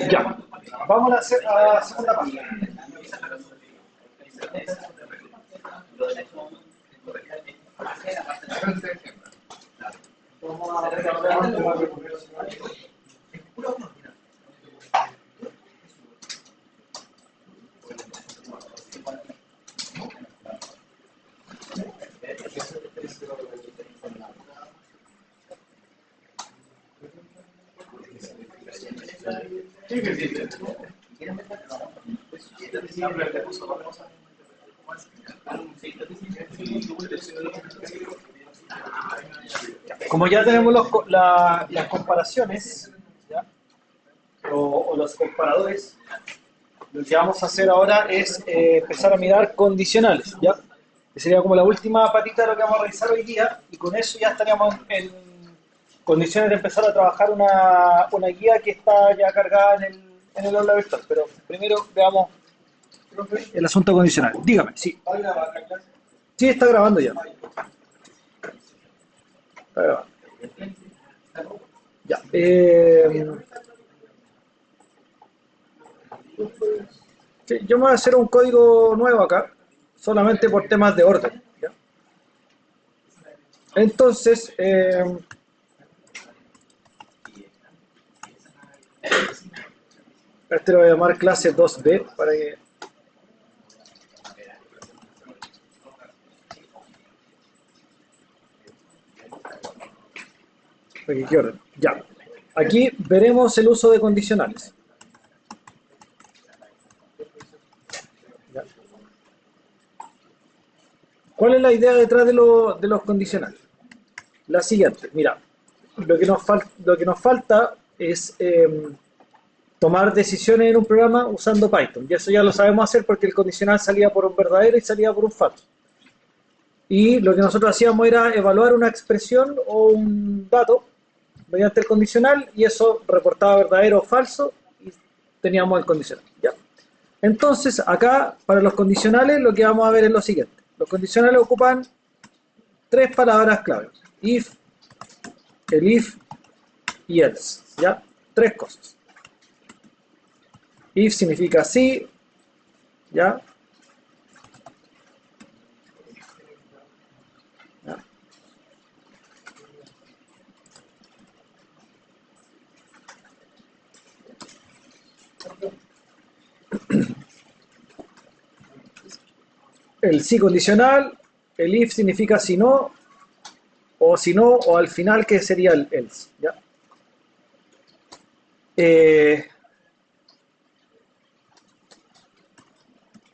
Ya, vamos a la segunda página. Vamos a ver. Como ya tenemos las comparaciones, ¿ya? O los comparadores, lo que vamos a hacer ahora es empezar a mirar condicionales, ¿ya? Que sería como la última patita de lo que vamos a realizar hoy día, y con eso ya estaríamos en condiciones de empezar a trabajar una guía que está ya cargada en el aula virtual. Pero primero veamos el asunto condicional. Dígame, sí. Sí, está grabando ya. Está grabando. Ya. Sí, yo me voy a hacer un código nuevo acá, solamente por temas de orden, ¿ya? Entonces, este lo voy a llamar clase 2B para que quede orden. Ya. Aquí veremos el uso de condicionales. ¿Ya? ¿Cuál es la idea detrás de los condicionales? La siguiente, mira, lo que nos falta es tomar decisiones en un programa usando Python. Y eso ya lo sabemos hacer porque el condicional salía por un verdadero y salía por un falso. Y lo que nosotros hacíamos era evaluar una expresión o un dato mediante el condicional, y eso reportaba verdadero o falso y teníamos el condicional. ¿Ya? Entonces, acá, para los condicionales, lo que vamos a ver es lo siguiente. Los condicionales ocupan tres palabras clave: if, el if y else. ¿Ya? Tres cosas. If significa sí, ¿ya? ¿Ya? El sí condicional, el if significa si no, o al final, que sería el else. ¿Ya?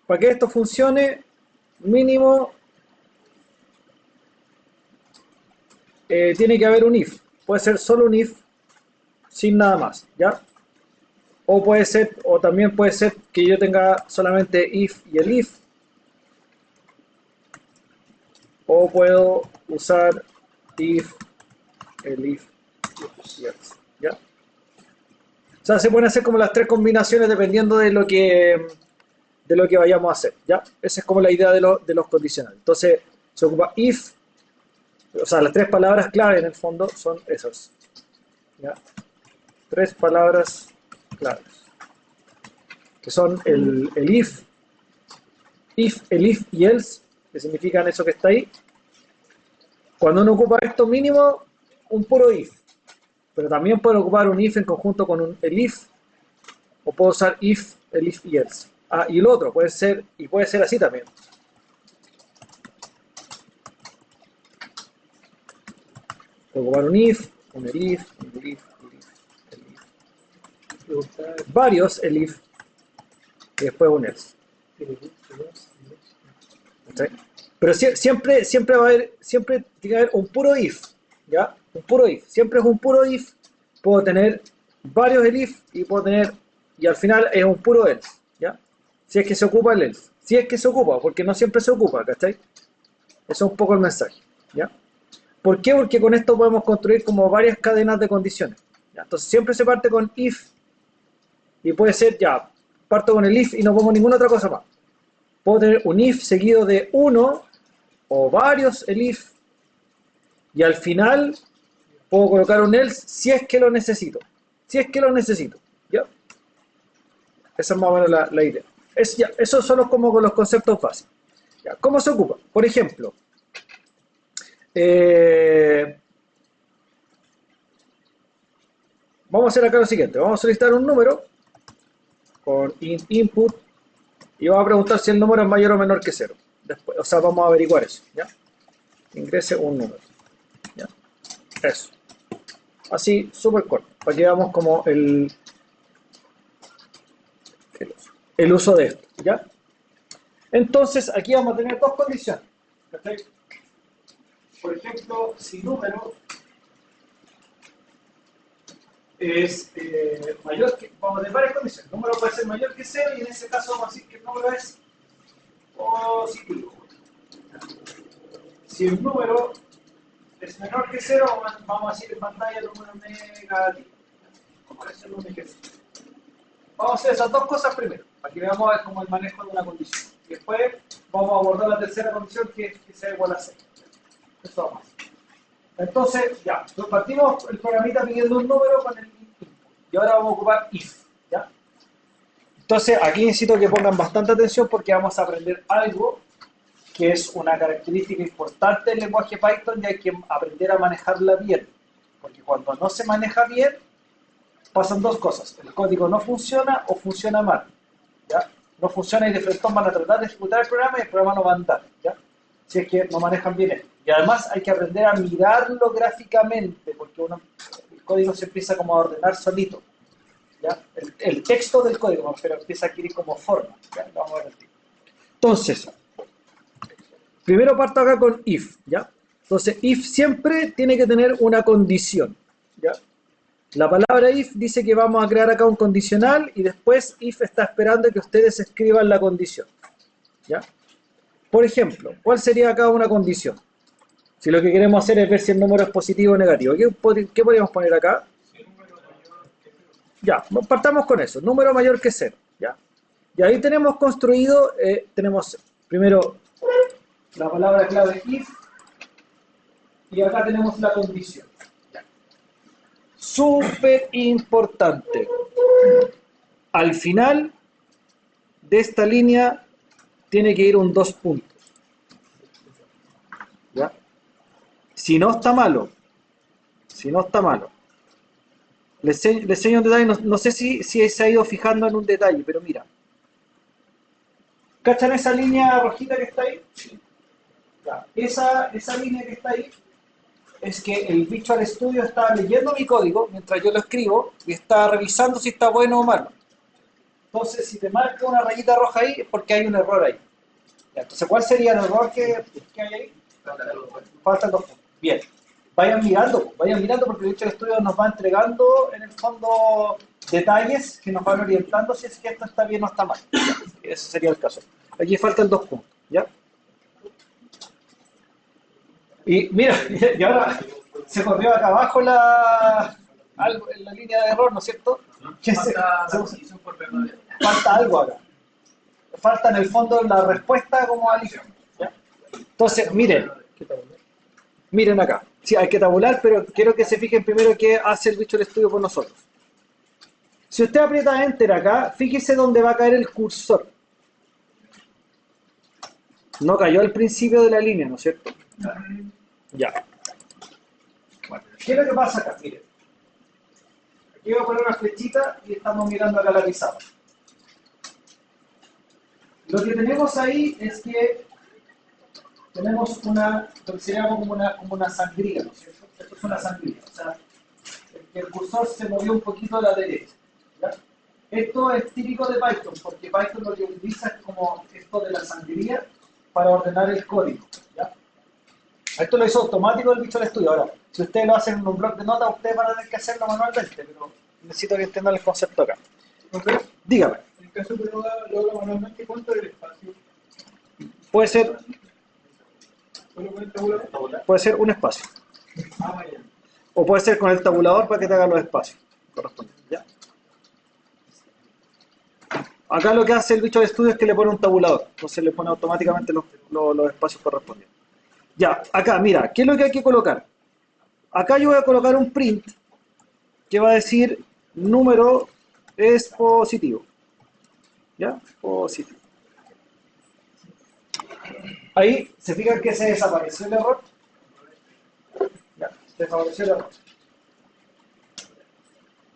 Para que esto funcione, mínimo tiene que haber un if. Puede ser solo un if, sin nada más, ¿ya? O puede ser, o también puede ser que yo tenga solamente if y el if. O puedo usar if, el if y else, ¿ya? O sea, se pueden hacer como las tres combinaciones dependiendo de lo que vayamos a hacer, ¿ya? Esa es como la idea de los condicionales. Entonces, se ocupa if, o sea, las tres palabras clave en el fondo son esas, ¿ya? Tres palabras claves, que son el if, el if y else, que significan eso que está ahí. Cuando uno ocupa esto, mínimo un puro if, pero también puedo ocupar un if en conjunto con el if, o puedo usar if, el if y else. Ah, y el otro puede ser así también. Puedo ocupar un if, un elif, un elif, varios elif, y después un else. ¿Sí? Pero siempre va a haber, siempre tiene que haber un puro if, ¿ya? Un puro if. Siempre es un puro if. Puedo tener varios elif y al final es un puro else, ¿ya? Si es que se ocupa el else. Si es que se ocupa, porque no siempre se ocupa, ¿cachai? Eso es un poco el mensaje, ¿ya? ¿Por qué? Porque con esto podemos construir como varias cadenas de condiciones, ¿ya? Entonces siempre se parte con if, y puede ser, ya, parto con el if y no pongo ninguna otra cosa más. Puedo tener un if seguido de uno o varios elif, y al final Puedo colocar un else si es que lo necesito. Si es que lo necesito. ¿Ya? Esa es más o menos la idea. Eso solo como con los conceptos básicos. ¿Ya? ¿Cómo se ocupa? Por ejemplo, vamos a hacer acá lo siguiente. Vamos a solicitar un número con input y vamos a preguntar si el número es mayor o menor que 0. Después, o sea, vamos a averiguar eso. ¿Ya? Ingrese un número. ¿Ya? Eso. Así, súper corto. Para que veamos como el uso de esto. ¿Ya? Entonces, aquí vamos a tener dos condiciones. ¿Perfecto? Por ejemplo, si número es mayor que, vamos a tener varias condiciones. El número puede ser mayor que 0 y en ese caso vamos a decir que el número es positivo. Si el número es menor que 0, vamos a decir en pantalla el número negativo. Vamos a hacer un ejemplo. Vamos a hacer esas dos cosas primero, para que veamos cómo el manejo de una condición. Y después vamos a abordar la tercera condición que sea igual a 0. Eso vamos a hacer. Entonces, ya, partimos el programita pidiendo un número con el input. Y ahora vamos a ocupar if, ¿ya? Entonces, aquí necesito que pongan bastante atención porque vamos a aprender algo que es una característica importante del lenguaje Python y hay que aprender a manejarla bien. Porque cuando no se maneja bien, pasan dos cosas. El código no funciona o funciona mal, ¿ya? No funciona y de frente van a tratar de ejecutar el programa y el programa no va a andar, ¿ya? Si es que no manejan bien esto. Y además hay que aprender a mirarlo gráficamente, porque el código se empieza como a ordenar solito, ¿ya? El texto del código, pero empieza a adquirir como forma, ¿ya? Lo vamos a ver el tipo. Entonces, primero parto acá con if, ¿ya? Entonces, if siempre tiene que tener una condición, ¿ya? La palabra if dice que vamos a crear acá un condicional y después if está esperando que ustedes escriban la condición, ¿ya? Por ejemplo, ¿cuál sería acá una condición? Si lo que queremos hacer es ver si el número es positivo o negativo. ¿Qué podríamos poner acá? Ya, partamos con eso. Número mayor que 0. ¿Ya? Y ahí tenemos construido, tenemos primero la palabra clave if y acá tenemos la condición. Súper importante. Al final de esta línea tiene que ir un 2 puntos. ¿Ya? Si no está malo. Si no está malo. Les enseño un detalle, no sé si se ha ido fijando en un detalle, pero mira. ¿Cachan esa línea rojita que está ahí? Ya. Esa línea que está ahí es que el Visual Studio está leyendo mi código mientras yo lo escribo y está revisando si está bueno o malo. Entonces, si te marca una rayita roja ahí, es porque hay un error ahí. Ya, entonces, ¿cuál sería el error que hay ahí? Faltan 2 puntos. Bien. Vayan mirando porque el Visual Studio nos va entregando en el fondo detalles que nos van orientando si es que esto está bien o está mal. Ese sería el caso. Aquí faltan 2 puntos, ¿ya? Y mira, y ahora se corrió acá abajo la línea de error, ¿no es cierto? Falta algo acá. Falta en el fondo la respuesta como al hijo, ¿ya? Entonces, miren acá. Sí, hay que tabular, pero quiero que se fijen primero qué hace el Visual Studio por nosotros. Si usted aprieta Enter acá, fíjese dónde va a caer el cursor. No cayó al principio de la línea, ¿no es cierto? Ya. Bueno, ¿qué es lo que pasa acá? Miren. Aquí voy a poner una flechita y estamos mirando acá la pizarra. Lo que tenemos ahí es que tenemos lo que se llama como una sangría, ¿no es cierto? Esto es una sangría, o sea, el cursor se movió un poquito a la derecha, ¿ya? Esto es típico de Python, porque Python lo que utiliza es como esto de la sangría para ordenar el código, ¿ya? Esto lo hizo automático el Visual Studio. Ahora, si ustedes lo hacen en un bloc de notas, ustedes van a tener que hacerlo manualmente, pero necesito que entiendan el concepto acá. Entonces, Dígame. en el caso que lo haga manualmente, ¿cuánto es el espacio? Puede ser ¿Solo con el tabulador? Puede ser un espacio. Vaya. O puede ser con el tabulador para que te haga los espacios correspondientes, ¿ya? Acá lo que hace el Visual Studio es que le pone un tabulador. Entonces le pone automáticamente los espacios correspondientes. Ya, acá, mira, ¿qué es lo que hay que colocar? acá yo voy a colocar un print que va a decir número es positivo. ¿Ya? Positivo. Ahí, ¿se fijan que se desapareció el error? Ya, se desapareció el error.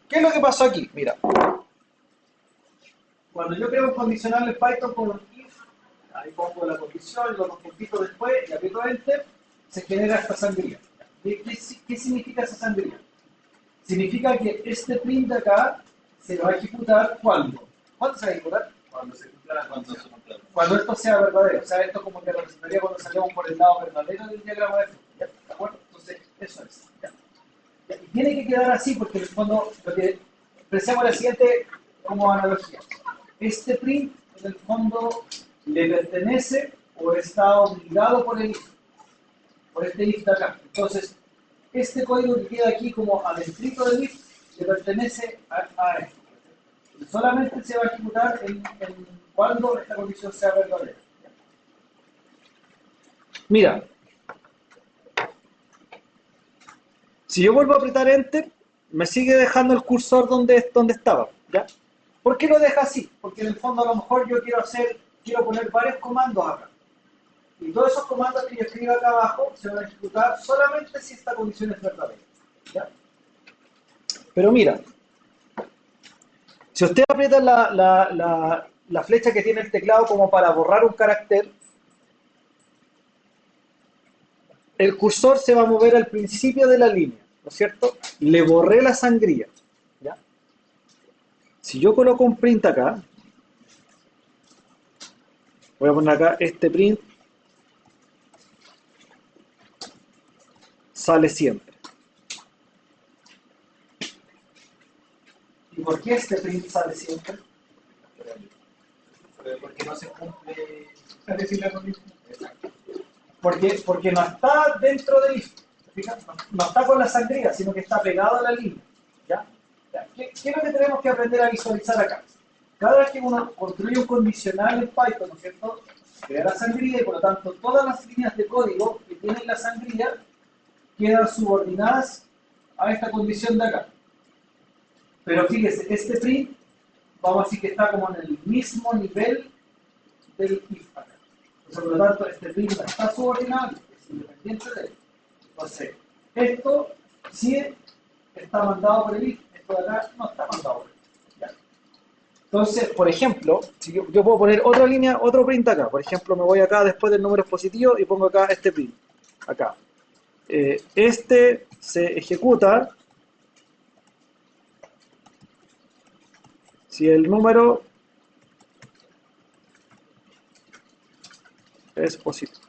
¿Qué es lo que pasó aquí? Mira. Cuando yo creo un condicional en Python con un if, ahí pongo la condición, lo puntitos después y aprieto Enter, se genera esta sangría. ¿Qué significa esa sangría? Significa que este print de acá se va a ejecutar ¿cuándo? ¿Cuándo se va a ejecutar? Cuando esto sea verdadero. O sea, esto como que representaría cuando salgamos por el lado verdadero del diagrama de flujo. ¿De acuerdo? Entonces, eso es. ¿Ya? Y tiene que quedar así porque en el fondo, porque pensemos la siguiente como analogía. Este print, en el fondo, le pertenece o está obligado por el if, por este if de acá. Entonces, este código que queda aquí como adentrito del if, le pertenece a esto. Y solamente se va a ejecutar en cuando esta condición sea verdadera. Mira, si yo vuelvo a apretar Enter, me sigue dejando el cursor donde estaba. ¿Ya? ¿Por qué lo deja así? Porque en el fondo a lo mejor yo quiero poner varios comandos acá. Y todos esos comandos que yo escribo acá abajo se van a ejecutar solamente si esta condición es verdadera. ¿Ya? Pero mira, si usted aprieta la flecha que tiene el teclado como para borrar un carácter, el cursor se va a mover al principio de la línea, ¿no es cierto? Le borré la sangría. ¿Ya? Si yo coloco un print acá, voy a poner acá este print, sale siempre. ¿Y por qué este print sale siempre? Porque no se cumple decir la condición. Exacto. Porque no está dentro del if, no está con la sangría, sino que está pegado a la línea. ¿Ya? ¿Qué es lo que tenemos que aprender a visualizar acá? Cada vez que uno construye un condicional en Python, ¿no es cierto? Crea la sangría y por lo tanto todas las líneas de código que tienen la sangría quedan subordinadas a esta condición de acá. Pero fíjese, este print, vamos a decir que está como en el mismo nivel del if acá. Entonces, por lo tanto, este print no está subordinado, es independiente de él. Entonces, esto sí está mandado por el if, esto de acá no está mandado por el if. ¿Ya? Entonces, por ejemplo, si yo puedo poner otra línea, otro print acá. Por ejemplo, me voy acá después del número positivo y pongo acá este print. Acá. Este se ejecuta si el número es positivo.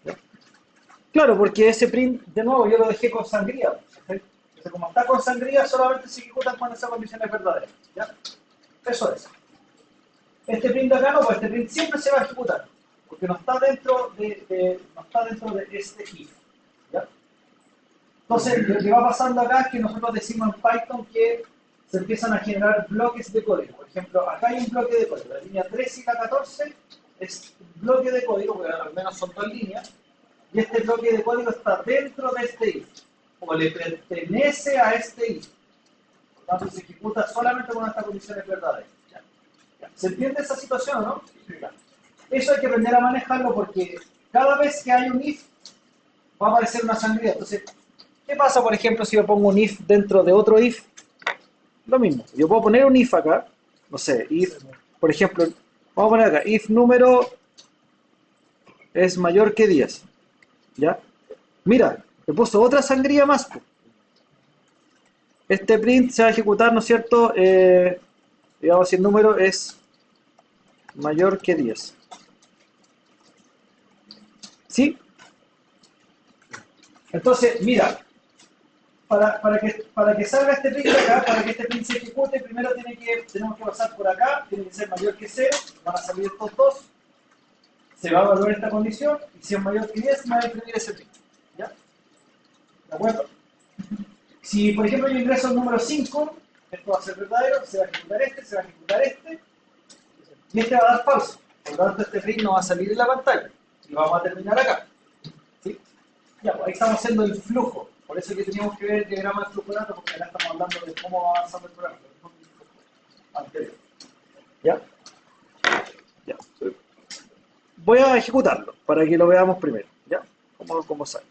¿Ya? Claro, porque ese print, de nuevo, yo lo dejé con sangría. ¿Sí? Entonces, como está con sangría, solamente se ejecutan cuando esa condición es verdadera. ¿Ya? Eso es. Este print de acá no, pues este print siempre se va a ejecutar, porque no está dentro de este if. ¿Ya? Entonces, lo que va pasando acá es que nosotros decimos en Python que se empiezan a generar bloques de código. Por ejemplo, acá hay un bloque de código. La línea 13 y la 14 es un bloque de código, porque al menos son dos líneas, y este bloque de código está dentro de este if, o le pertenece a este if. Por lo tanto, se ejecuta solamente cuando esta condición es verdadera. ¿Se entiende esa situación o no? Eso hay que aprender a manejarlo porque cada vez que hay un if, va a aparecer una sangría. Entonces, ¿qué pasa, por ejemplo, si yo pongo un if dentro de otro if? Lo mismo. Yo puedo poner un if acá, no sé, if, por ejemplo, vamos a poner acá, if número es mayor que 10. ¿Ya? Mira, le puso otra sangría más. Este print se va a ejecutar, ¿no es cierto? Digamos, si el número es mayor que 10. ¿Sí? Entonces, mira, para que salga este print de acá, para que este print se ejecute, primero tenemos que pasar por acá, tiene que ser mayor que 0, van a salir estos dos, se va a evaluar esta condición, y si es mayor que 10, me va a imprimir ese print. ¿Ya? ¿De acuerdo? Si, por ejemplo, yo ingreso el número 5, esto va a ser verdadero, se va a ejecutar este, se va a ejecutar este, y este va a dar falso. Por lo tanto, este print no va a salir en la pantalla. Y vamos a terminar acá. ¿Sí? Ya, pues ahí estamos haciendo el flujo. Por eso es que teníamos que ver el diagrama de flujo de datos, porque acá estamos hablando de cómo va avanzando el programa. Anterior. ¿Ya? Ya. Voy a ejecutarlo para que lo veamos primero. ¿Ya? ¿Cómo sale?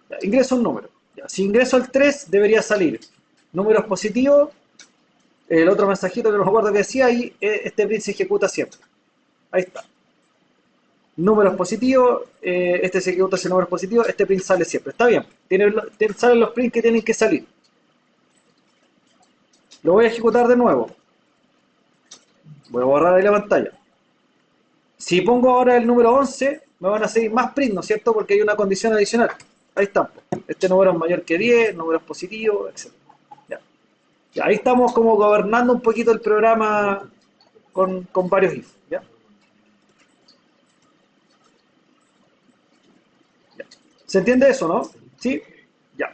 Ya, ingreso un número. Ya, si ingreso el 3, debería salir números positivos. El otro mensajito que no me acuerdo que decía ahí, este print se ejecuta siempre. Ahí está. Números positivos, este se ejecuta si números positivos, este print sale siempre. Está bien. Salen los prints que tienen que salir. Lo voy a ejecutar de nuevo. Voy a borrar ahí la pantalla. Si pongo ahora el número 11, me van a seguir más prints, ¿no es cierto? Porque hay una condición adicional. Ahí están. Este número es mayor que 10, números positivos, etc. Ya. Ya, ahí estamos como gobernando un poquito el programa con varios if. ¿Ya? Ya. ¿Se entiende eso, no? ¿Sí? Ya.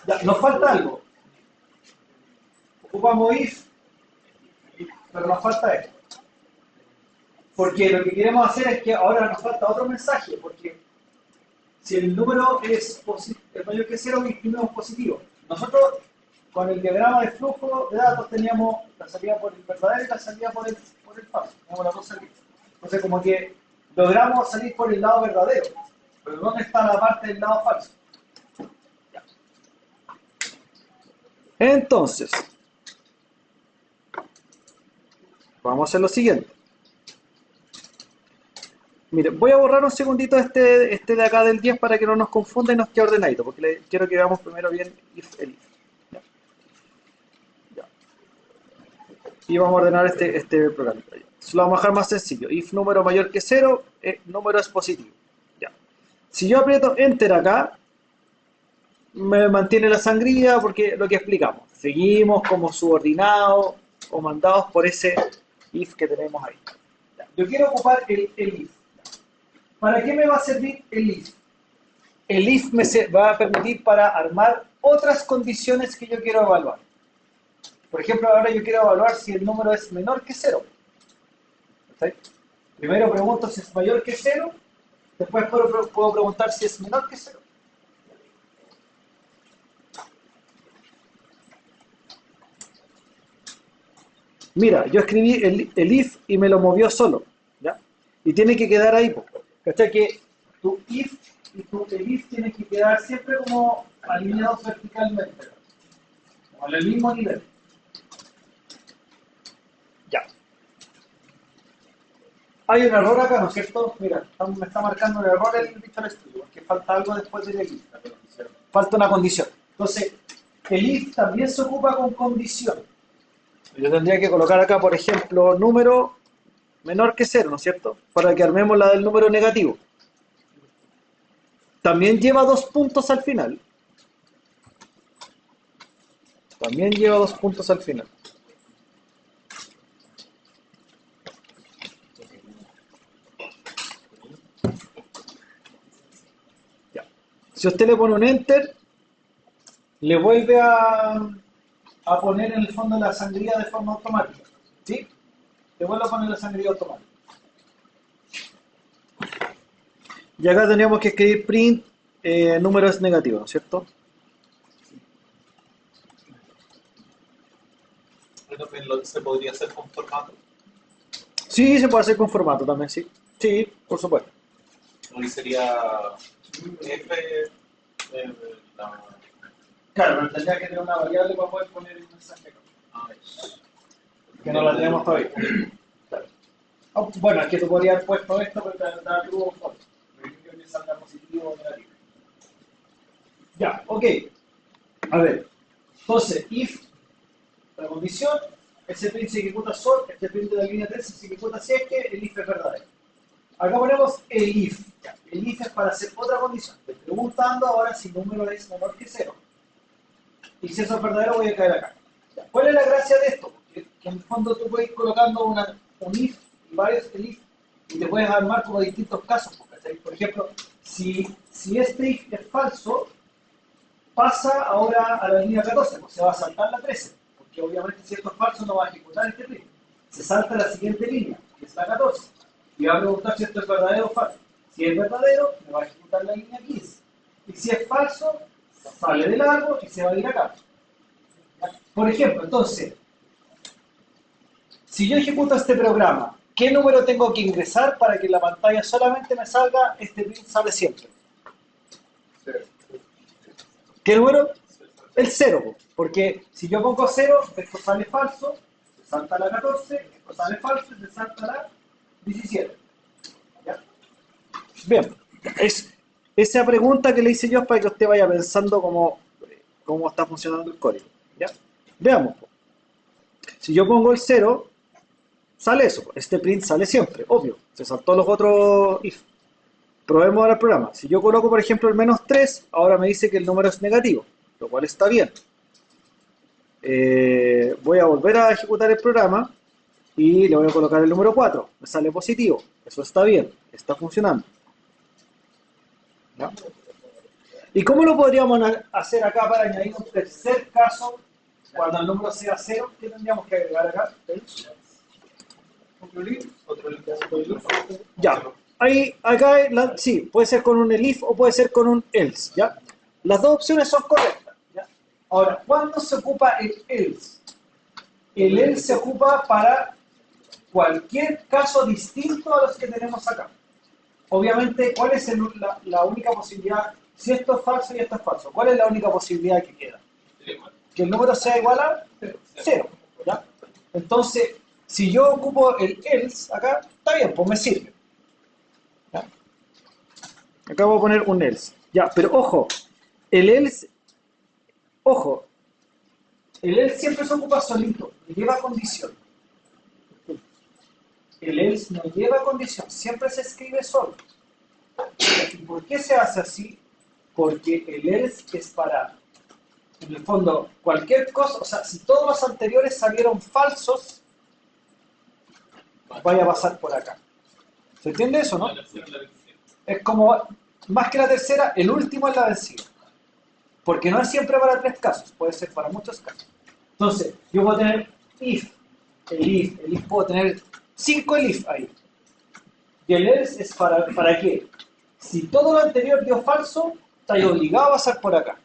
Ya, nos falta algo. Ocupamos if, pero nos falta esto. Porque lo que queremos hacer es que ahora nos falta otro mensaje, porque si el número es mayor que 0, imprimimos positivo. Nosotros con el diagrama de flujo de datos teníamos la salida por el verdadero y la salida por el falso. Teníamos las dos salidas. Entonces como que logramos salir por el lado verdadero, pero ¿dónde está la parte del lado falso? Ya. Entonces, vamos a hacer lo siguiente. Mire, voy a borrar un segundito este de acá del 10 para que no nos confunda y nos quede ordenadito, porque quiero que veamos primero bien el if. ¿Ya? Ya. Y vamos a ordenar este programa. Se lo vamos a dejar más sencillo. If número mayor que 0, número es positivo. Ya. Si yo aprieto Enter acá, me mantiene la sangría porque lo que explicamos. Seguimos como subordinados o mandados por ese if que tenemos ahí. Ya. Yo quiero ocupar el if. ¿Para qué me va a servir el if? El if me va a permitir para armar otras condiciones que yo quiero evaluar. Por ejemplo, ahora yo quiero evaluar si el número es menor que 0. ¿Sí? Primero pregunto si es mayor que 0, después puedo preguntar si es menor que 0. Mira, yo escribí el if y me lo movió solo, ¿ya? Y tiene que quedar ahí, ¿cachai? Que tu if y tu elif tienen que quedar siempre como alineados verticalmente, como en el mismo nivel. Ya. Hay un error acá, ¿no es cierto? Mira, me está marcando el error el Visual Studio, porque falta algo después del elif. Falta una condición. Entonces, el if también se ocupa con condición. Yo tendría que colocar acá, por ejemplo, número menor que 0, ¿no es cierto? Para que armemos la del número negativo. También lleva 2 puntos al final. También lleva 2 puntos al final. Ya. Si usted le pone un Enter, le vuelve a poner en el fondo la sangría de forma automática. ¿Sí? Le vuelve a poner la sangría automática. Y acá teníamos que escribir print números negativos, ¿no es cierto? También se podría hacer con formato. Sí, se puede hacer con formato también, sí. Sí, por supuesto. Ahí sería F. La... Claro, pero tendría que tener una variable para poder poner el mensaje acá. Que no la tenemos todavía. Claro. Oh, bueno, es que tú podrías haber puesto esto, pero te da true o false. Pero yo quiero que salga positivo o negativo. Ya, ok. A ver. Entonces, if la condición, ese print se ejecuta solo, este print de la línea 13 se ejecuta si es que el if es verdadero. Acá ponemos el if. Ya, el if es para hacer otra condición. Te estoy preguntando ahora si el número es menor que 0. Y si eso es verdadero, voy a caer acá. Ya, ¿cuál es la gracia de esto? Que en el fondo tú puedes ir colocando un if y varios el if y te puedes armar como distintos casos. ¿Cachai? Por ejemplo, si este if es falso, pasa ahora a la línea 14, pues se va a saltar la 13, porque obviamente si esto es falso no va a ejecutar este print. Se salta a la siguiente línea, que es la 14, y va a preguntar si esto es verdadero o falso. Si es verdadero, me va a ejecutar la línea 15. Y si es falso, sale de largo y se va a ir acá. Por ejemplo, entonces, si yo ejecuto este programa, ¿qué número tengo que ingresar para que en la pantalla solamente me salga este print sale siempre? ¿Qué número? El 0, porque si yo pongo 0, esto sale falso, se salta la 14, esto sale falso y se salta la 17. ¿Ya? Bien, esa pregunta que le hice yo es para que usted vaya pensando cómo está funcionando el código. ¿Ya? Veamos. Si yo pongo el 0, sale eso. Este print sale siempre, obvio. Se saltó los otros if. Probemos ahora el programa. Si yo coloco, por ejemplo, el -3, ahora me dice que el número es negativo, lo cual está bien. Voy a volver a ejecutar el programa y le voy a colocar el número 4. Me sale positivo. Eso está bien, está funcionando. ¿Ya? ¿Y cómo lo podríamos hacer acá para añadir un tercer caso cuando el número sea 0? ¿Qué tendríamos que agregar acá? Ya. Ahí, acá, sí, puede ser con un elif o puede ser con un else, ¿ya? Las dos opciones son correctas, ¿ya? Ahora, ¿cuándo se ocupa el else? El else se ocupa para cualquier caso distinto a los que tenemos acá. Obviamente, ¿cuál es la única posibilidad? Si esto es falso y esto es falso, ¿cuál es la única posibilidad que queda? Que el número sea igual a 0, ¿ya? Entonces, si yo ocupo el else acá, está bien, pues me sirve. ¿Ya? Acá voy a poner un else. Ya, pero ojo, el else siempre se ocupa solito, no lleva condición. El else no lleva condición, siempre se escribe solo. ¿Y por qué se hace así? Porque el else es para, en el fondo, cualquier cosa, o sea, si todos los anteriores salieron falsos, vaya a pasar por acá. ¿Se entiende eso, no? Es como, más que la tercera, el último es la vencida. Porque no es siempre para 3 casos, puede ser para muchos casos. Entonces, yo puedo tener if, el if puedo tener 5 elif ahí. Y el else es ¿para qué? Si todo lo anterior dio falso, estáis obligado a pasar por acá.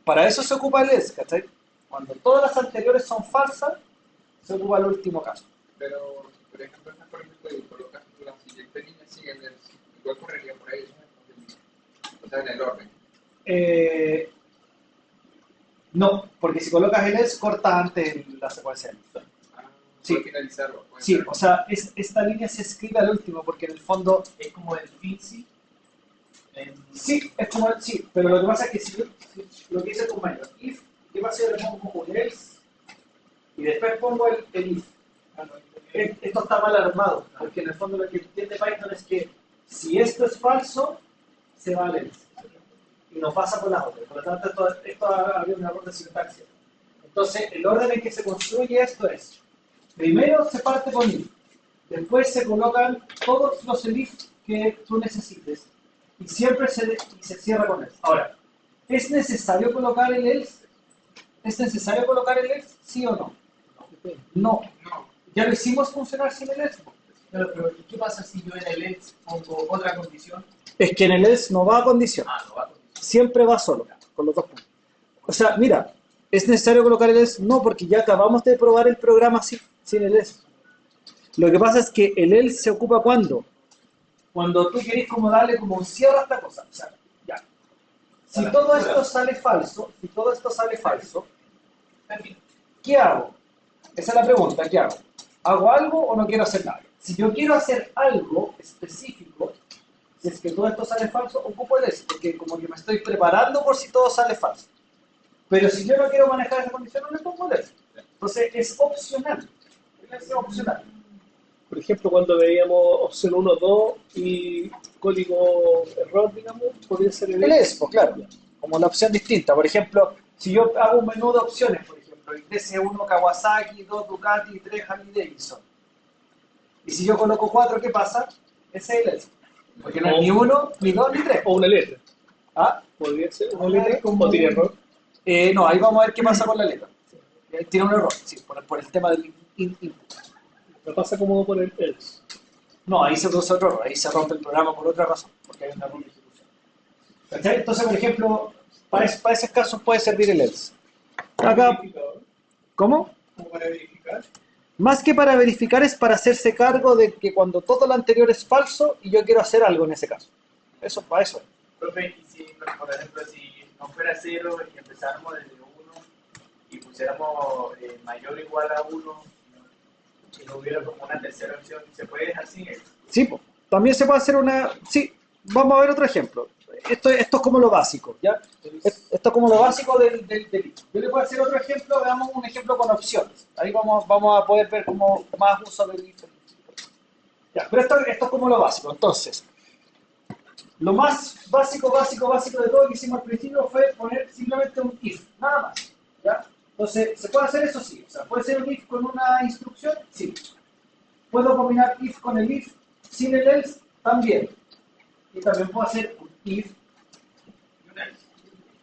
Para eso se ocupa el else, ¿cachai? Cuando todas las anteriores son falsas, se ocupa el último caso. Pero, por ejemplo, por ejemplo, y colocas la siguiente línea, sigue el else. Igual correría por ahí, ¿no? O sea, en el orden. No, porque si colocas el else, corta antes la secuencia. Sí. Finalizarlo. Sí, o sea, esta línea se escribe al último, porque en el fondo Es como el Finzi. sí, es como sí, pero lo que pasa es que si lo que hice con Minor, if, ¿qué pasa si le pongo un else? Y después pongo el if. Esto está mal armado, porque en el fondo lo que entiende Python es que si esto es falso, se va al else. Y no pasa por la otra. Por lo tanto, esto habría un error de sintaxis. Entonces, el orden en que se construye esto es: primero se parte con if, después se colocan todos los elif que tú necesites, y siempre se cierra con else. Ahora, ¿es necesario colocar el else? ¿Es necesario colocar el else? ¿Sí o no? No. ¿Ya lo hicimos funcionar sin el else? Pero ¿qué pasa si yo en el else pongo otra condición? Es que en el else no va a condición. No va a condición. Siempre va solo, con los dos puntos. O sea, mira, ¿es necesario colocar el else? No, porque ya acabamos de probar el programa sin el else. Lo que pasa es que el else se ocupa ¿cuándo? Cuando tú querés como darle como un cierre a esta cosa. O sea, ya. Si todo esto sale falso, ¿qué hago? Esa es la pregunta, ¿qué hago? ¿Hago algo o no quiero hacer nada? Si yo quiero hacer algo específico, si es que todo esto sale falso, ocupo el else, porque como que me estoy preparando por si todo sale falso. Pero si yo no quiero manejar esa condición, no le pongo el else. Entonces es opcional. Es opcional. Por ejemplo, cuando veíamos opción 1, 2 y código error, digamos, podría ser el else, pues claro, como la opción distinta. Por ejemplo, si yo hago un menú de opciones, por ejemplo, el DC1 Kawasaki, 2 Ducati, 3 Harley Davidson. Y si yo coloco 4, ¿qué pasa? Ese es el else. Porque no es ni 1, ni 2, ni 3. O una letra. ¿Ah? Podría ser una letra o tiene error. No, ahí vamos a ver qué pasa con la letra. Tiene un error, sí, por el tema del input. Me pasa como por el else. No, ahí se produce otro error, ahí se rompe el programa por otra razón, porque hay un error de ejecución. ¿Cachai? Entonces, por ejemplo, para esos casos puede servir el else. Acá, ¿cómo? Como para verificar. Más que para verificar es para hacerse cargo de que cuando todo lo anterior es falso y yo quiero hacer algo en ese caso. Eso, para eso. Profe, y si, por ejemplo, si no fuera 0 y empezáramos desde 1 y pusiéramos mayor o igual a 1 y no hubiera como una tercera opción, ¿se puede dejar sin eso? Sí, po. También se puede hacer una... Sí, vamos a ver otro ejemplo. Esto es como lo básico, ¿ya? Esto es como lo básico del if. Yo le puedo hacer otro ejemplo, veamos un ejemplo con opciones. Ahí vamos a poder ver como más uso del if. Ya, pero esto es como lo básico. Entonces, lo más básico de todo que hicimos al principio fue poner simplemente un if, nada más, ¿ya? Entonces, ¿se puede hacer eso? Sí. O sea, ¿puede ser un if con una instrucción? Sí. ¿Puedo combinar if con el if sin el else? También. Y también puedo hacer un if y un else.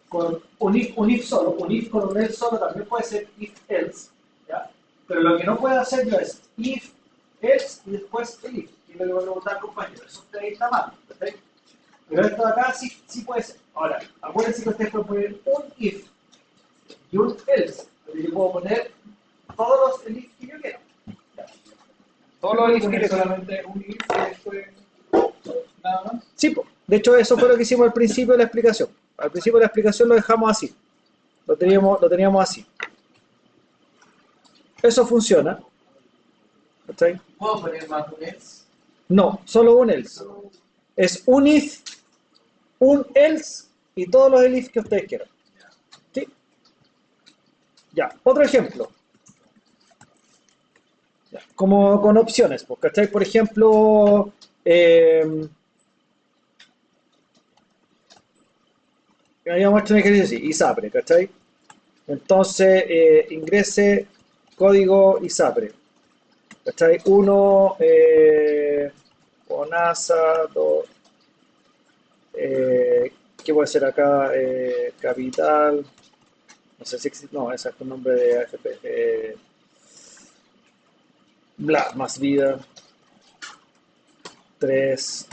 Con un if solo, un if con un else solo también puede ser if else, ¿ya? Pero lo que no puedo hacer yo es if, else y después el if. Y le voy a preguntar al compañero, eso usted está mal, ¿perfecto? Pero esto de acá sí puede ser. Ahora, acuérdense que ustedes pueden poner un if y un else. Pero yo puedo poner todos los if que yo quiera. ¿Ya? Todos los if que yo quiera. Solamente un if y después nada más. Sí, po. De hecho eso fue lo que hicimos al principio de la explicación. Al principio de la explicación lo dejamos así. Lo teníamos así. Eso funciona. ¿Cachai? ¿Puedo poner más un else? No, solo un else. Es un if, un else y todos los elif que ustedes quieran. ¿Sí? Ya, otro ejemplo. Ya, como con opciones, pues, ¿cachai? Por ejemplo, habíamos hecho un ejercicio así, ISAPRE, ¿cachai? Entonces, ingrese código ISAPRE, ¿cachai? 1, ONASA, 2, ¿qué puede ser acá? Capital, no sé si existe, no, ese es el nombre de AFP, bla, más vida, 3,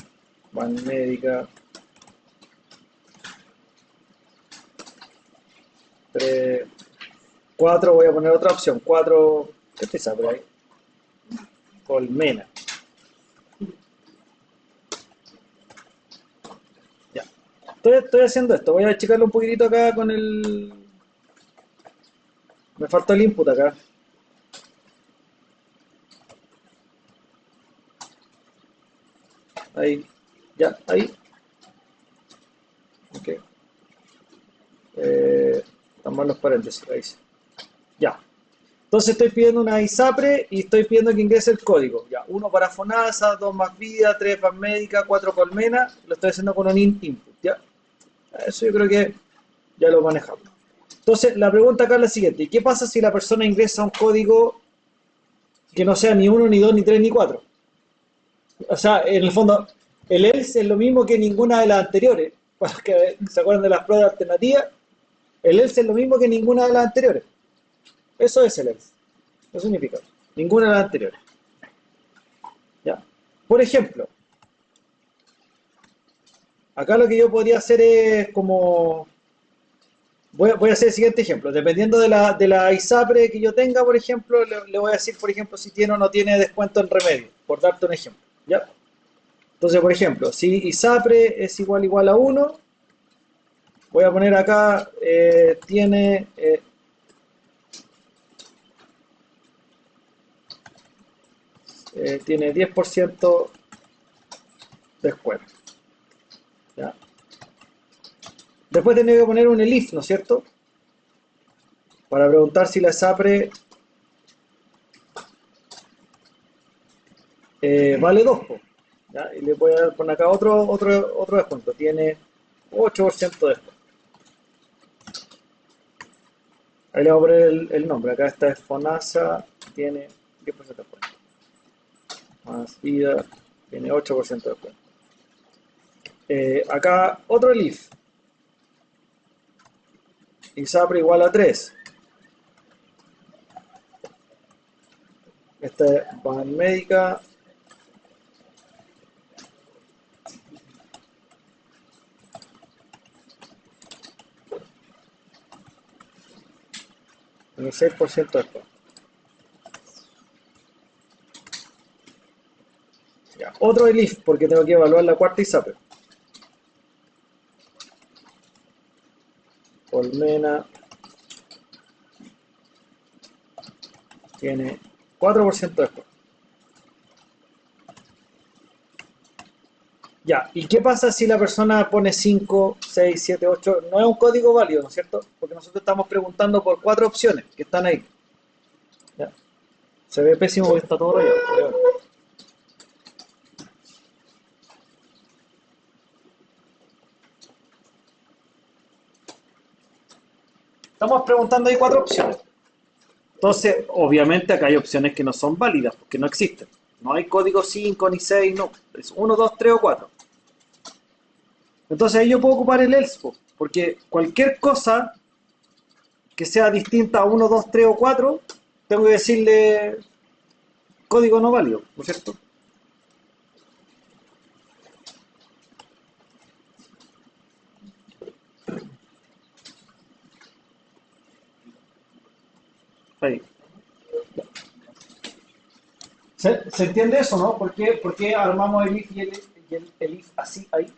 Banmédica, 3, 4, voy a poner otra opción, 4, ¿qué te sabe ahí? Colmena. Ya. Estoy haciendo esto, voy a achicarlo un poquitito acá con el... Me falta el input acá. Ahí, ya, ahí. Ok. Están mal los paréntesis, ahí sí. Ya. Entonces estoy pidiendo una ISAPRE y estoy pidiendo que ingrese el código. Ya, 1 para FONASA, 2 más vida, 3 más médica, 4 colmena. Lo estoy haciendo con un input, ¿ya? Eso yo creo que ya lo manejamos. Entonces, la pregunta acá es la siguiente. ¿Y qué pasa si la persona ingresa un código que no sea ni 1, ni 2, ni 3, ni 4? O sea, en el fondo, el else es lo mismo que ninguna de las anteriores. Para los que se acuerdan de las pruebas alternativas, el else es lo mismo que ninguna de las anteriores. Eso es el else. Eso significa ninguna de las anteriores. ¿Ya? Por ejemplo, acá lo que yo podría hacer es como... Voy a hacer el siguiente ejemplo. Dependiendo de la ISAPRE que yo tenga, por ejemplo, le voy a decir, por ejemplo, si tiene o no tiene descuento en remedio, por darte un ejemplo. ¿Ya? Entonces, por ejemplo, si ISAPRE es igual a 1, voy a poner acá, tiene tiene 10% descuento. ¿Ya? Después tenía que poner un elif, ¿no es cierto? Para preguntar si la ISAPRE vale 2. ¿Ya? Y le voy a poner acá otro descuento. Tiene 8% de descuento. Ahí le voy a poner el nombre. Acá está es FONASA, tiene 10% de descuento. Más vida, tiene 8% de descuento. Acá otro elif. ISAPRE igual a 3. Esta es van médica. El 6% después. Ya, otro ELIF, porque tengo que evaluar la cuarta ISAPRE. Colmena tiene 4% después. Ya, ¿y qué pasa si la persona pone 5, 6, 7, 8? No es un código válido, ¿no es cierto? Porque nosotros estamos preguntando por 4 opciones que están ahí. Ya. Se ve pésimo porque está todo rayado. Estamos preguntando ahí 4 opciones. Entonces, obviamente acá hay opciones que no son válidas, porque no existen. No hay código 5 ni 6, no. Es 1, 2, 3 o 4. Entonces ahí yo puedo ocupar el else, porque cualquier cosa que sea distinta a 1, 2, 3 o 4, tengo que decirle código no válido, ¿no es cierto? Ahí. ¿Se entiende eso, no? ¿Por qué armamos el if y el if así ahí?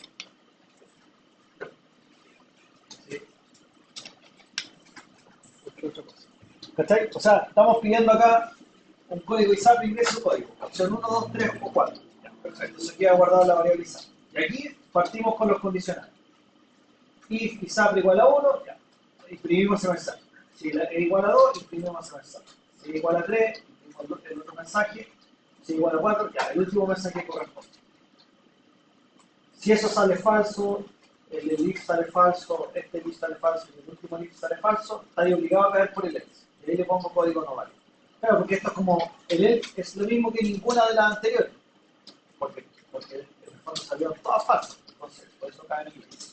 ¿Cachai? O sea, estamos pidiendo acá un código ISAPRE, ingreso código. Opción 1, 2, 3 o 4. Ya, perfecto, eso queda guardado en la variable ISAPRE. Y aquí partimos con los condicionales. If ISAPRE igual a 1, ya, imprimimos ese mensaje. Si es igual a 2, imprimimos ese mensaje. Si es igual a 3, imprimimos el otro mensaje. Si es igual a 4, ya, el último mensaje corresponde. Si eso sale falso, el elif sale falso, este elif sale falso y el último elif sale falso, estaría obligado a caer por el else. Y ahí le pongo código no válido. Claro, porque esto es como, el else es lo mismo que ninguna de las anteriores. Porque en el fondo salieron todas falsas. Entonces, por eso cae en el else.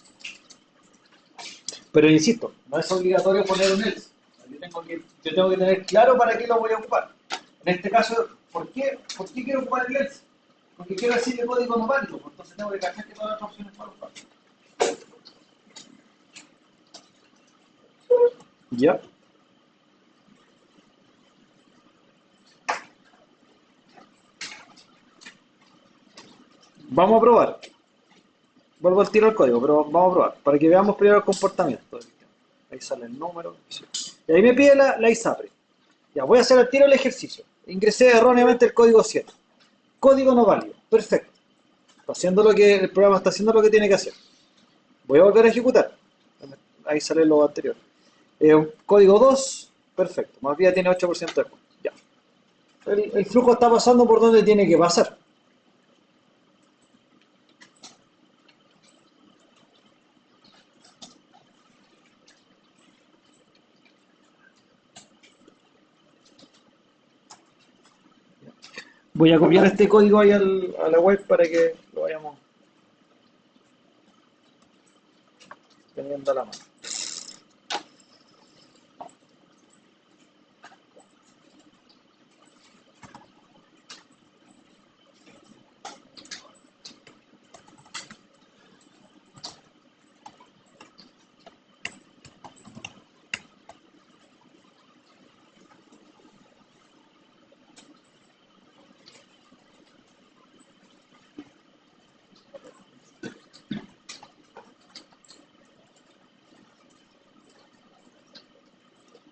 Pero insisto, no es obligatorio poner un else. Yo tengo que tener claro para qué lo voy a ocupar. En este caso, ¿por qué quiero ocupar el else? Porque quiero decir el código no válido, entonces tengo que cachar que todas las opciones son falsas. Ya. Vamos a probar. Vuelvo al tiro al código, pero vamos a probar. Para que veamos primero el comportamiento. Ahí sale el número. Y ahí me pide la ISAPRE. Ya, voy a hacer al tiro el ejercicio. Ingresé erróneamente el código 7. Código no válido. Perfecto. El programa está haciendo lo que tiene que hacer. Voy a volver a ejecutar. Ahí sale lo anterior. Código 2. Perfecto. Más bien tiene 8% de descuento. Ya. El flujo está pasando por donde tiene que pasar. Voy a copiar este código ahí a la web para que lo vayamos teniendo a la mano.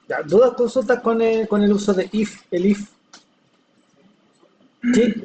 Ya, ¿dudas, consultas con el uso de if, el if? ¿Sí?